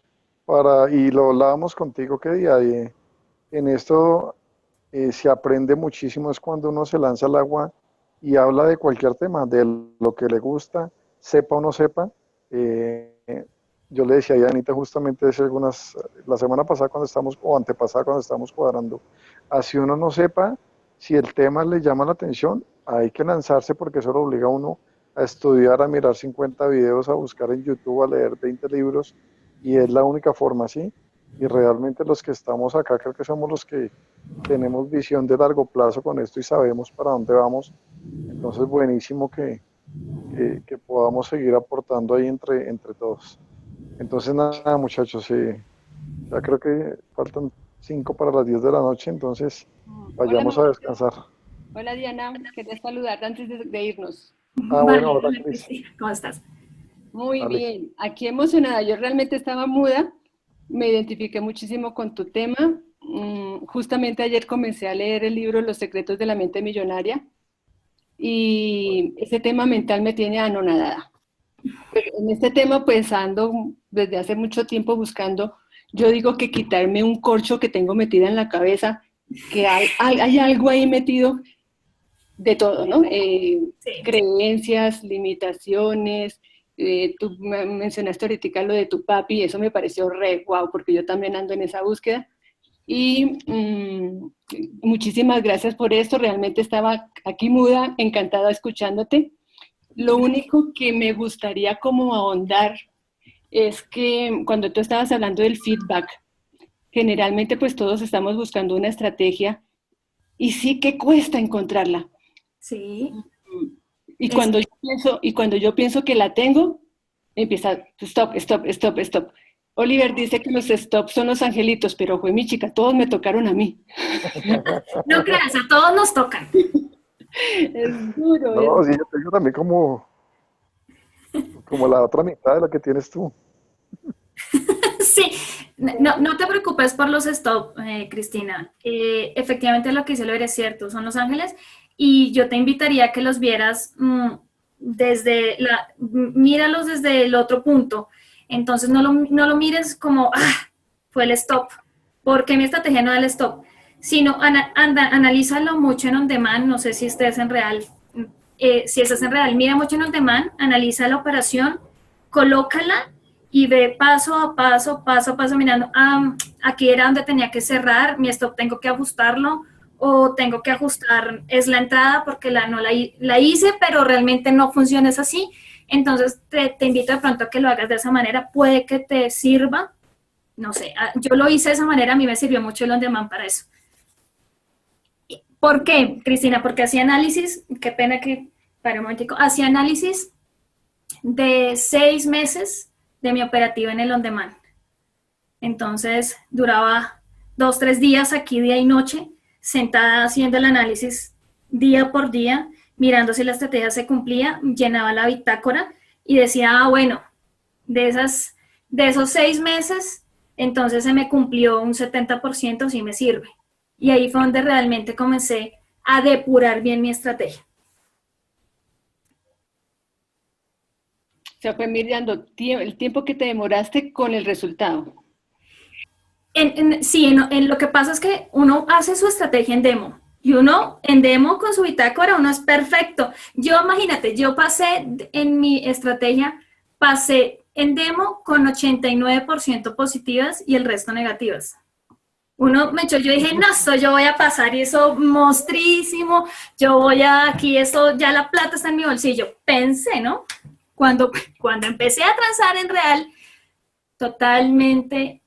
y lo hablábamos contigo que día en esto se aprende muchísimo es cuando uno se lanza al agua y habla de cualquier tema, de lo que le gusta, sepa o no sepa. Yo le decía a Anita justamente hace la semana pasada cuando estamos, o antepasada cuando estamos cuadrando, así uno no sepa, si el tema le llama la atención, hay que lanzarse porque eso lo obliga a uno a estudiar, a mirar 50 videos, a buscar en YouTube, a leer 20 libros, y es la única forma, ¿sí? Y realmente los que estamos acá creo que somos los que tenemos visión de largo plazo con esto y sabemos para dónde vamos. Entonces, buenísimo que podamos seguir aportando ahí entre todos. Entonces, nada, muchachos, ya creo que faltan 5 para las 10 de la noche, entonces Hola vayamos a Mauricio. descansar. Hola Diana, quería saludarte antes de irnos. Ah, bueno, Vale, hola hola Cris, Cristina, ¿cómo estás? Muy dale. bien, aquí emocionada. Yo realmente estaba muda, me identifiqué muchísimo con tu tema. Justamente ayer comencé a leer el libro Los secretos de la mente millonaria y ese tema mental me tiene anonadada. Pues, en este tema pues ando desde hace mucho tiempo buscando, yo digo que quitarme un corcho que tengo metida en la cabeza, que hay algo ahí metido de todo, ¿no? Sí. Creencias, limitaciones. Tú mencionaste ahorita lo de tu papi, eso me pareció re guau, porque yo también ando en esa búsqueda. Y muchísimas gracias por esto, realmente estaba aquí muda, encantada escuchándote. Lo único que me gustaría como ahondar es que cuando tú estabas hablando del feedback, generalmente pues todos estamos buscando una estrategia y sí que cuesta encontrarla. Sí, es, Y cuando yo pienso que la tengo, empieza stop, stop, stop, stop. Oliver dice que los stop son los angelitos, pero fue mi chica, todos me tocaron a mí. no creas, a todos nos tocan. Es duro, es No, sí, yo tengo también como la otra mitad de lo que tienes tú. Sí, no te preocupes por los stop, Cristina. Efectivamente lo que dice lo es cierto, son los ángeles y yo te invitaría a que los vieras míralos desde el otro punto. Entonces no lo mires como, fue el stop, porque mi estrategia no da el stop, sino analízalo mucho en on demand, no sé si estés en real, si estás en real, mira mucho en on demand, analiza la operación, colócala y ve paso a paso, mirando, aquí era donde tenía que cerrar, mi stop tengo que ajustarlo, o tengo que ajustar, es la entrada porque la hice, pero realmente no funciona es así. Entonces te invito de pronto a que lo hagas de esa manera, puede que te sirva, no sé, yo lo hice de esa manera, a mí me sirvió mucho el on demand para eso. ¿Por qué, Cristina? Porque hacía análisis, qué pena que, para un momentico, hacía análisis de 6 meses de mi operativa en el on demand. Entonces duraba 2, 3 días aquí día y noche, sentada haciendo el análisis día por día, mirando si la estrategia se cumplía, llenaba la bitácora y decía, ah, bueno, de esos 6 meses, entonces se me cumplió un 70%, sí me sirve. Y ahí fue donde realmente comencé a depurar bien mi estrategia. O sea, fue mirando el tiempo que te demoraste con el resultado. Sí, en lo que pasa es que uno hace su estrategia en demo. Y uno en demo con su bitácora, uno es perfecto. Yo, imagínate, yo pasé en mi estrategia, pasé en demo con 89% positivas y el resto negativas. Uno me echó, yo dije, no, eso yo voy a pasar y eso monstrísimo, yo voy a, aquí eso, ya la plata está en mi bolsillo. Pensé, ¿no? Cuando empecé a transar en real, totalmente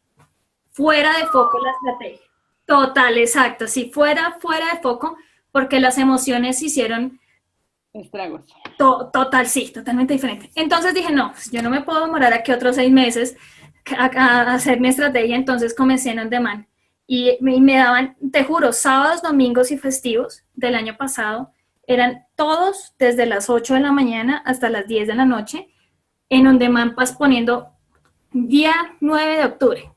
fuera de foco la estrategia. Total, exacto, sí, fuera de foco, porque las emociones hicieron Estragos. total, sí, totalmente diferente. Entonces dije, no, yo no me puedo demorar aquí otros 6 meses a hacer mi estrategia, entonces comencé en On Demand. Y me daban, te juro, sábados, domingos y festivos del año pasado, eran todos desde las 8 de la mañana hasta las 10 de la noche, en On Demand poniendo día 9 de octubre,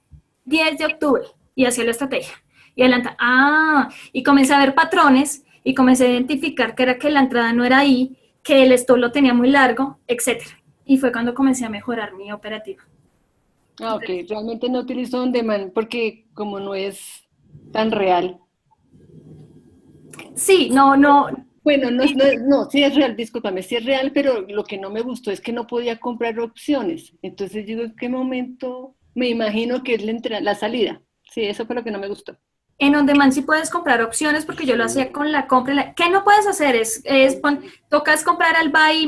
10 de octubre, y hacía la estrategia. Y adelanta, y comencé a ver patrones, y comencé a identificar que era que la entrada no era ahí, que el stop lo tenía muy largo, etc. Y fue cuando comencé a mejorar mi operativa. Ah, ok, realmente no utilizo On Demand porque como no es tan real. Sí, no. Bueno, no, sí es real, discúlpame, sí es real, pero lo que no me gustó es que no podía comprar opciones. Entonces digo, ¿en qué momento? Me imagino que es la salida. Sí, eso fue lo que no me gustó. En On Demand sí puedes comprar opciones porque yo lo hacía con la compra. ¿Qué no puedes hacer? Tocas comprar al buy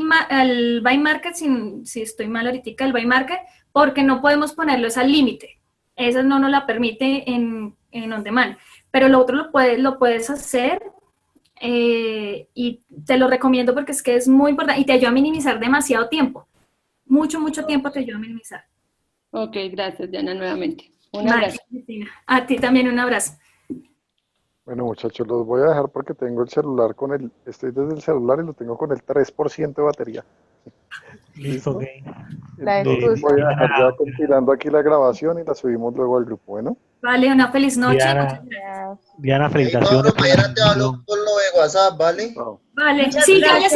market, si estoy mal ahorita, el buy market, porque no podemos ponerlo al límite. Eso no nos la permite en On Demand. Pero lo otro lo puedes hacer y te lo recomiendo porque es que es muy importante y te ayuda a minimizar demasiado tiempo. Mucho tiempo te ayuda a minimizar. Ok, gracias, Diana, nuevamente. Un Vale, abrazo. Cristina. A ti también un abrazo. Bueno, muchachos, los voy a dejar porque tengo el celular estoy desde el celular y lo tengo con el 3% de batería. Listo, ok. La Entonces excusa. voy a dejar ya compilando aquí la grabación y la subimos luego al grupo. Bueno, Vale, una feliz noche. Diana, Muchas gracias. Diana, Hey, felicitaciones Pablo, por la mañana te hablo mención. por lo de WhatsApp, ¿vale? chao. Vale, Muchas sí, gracias.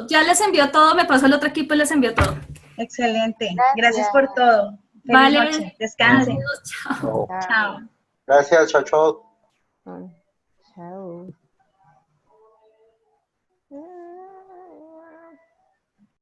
ya les envió todo, me pasó el otro equipo y les envió todo. Excelente. Gracias. Gracias por todo. Feliz Vale, noche. Chao. Descansen. adiós, chao. Chao. Chao. Gracias, chao, chao. Chao.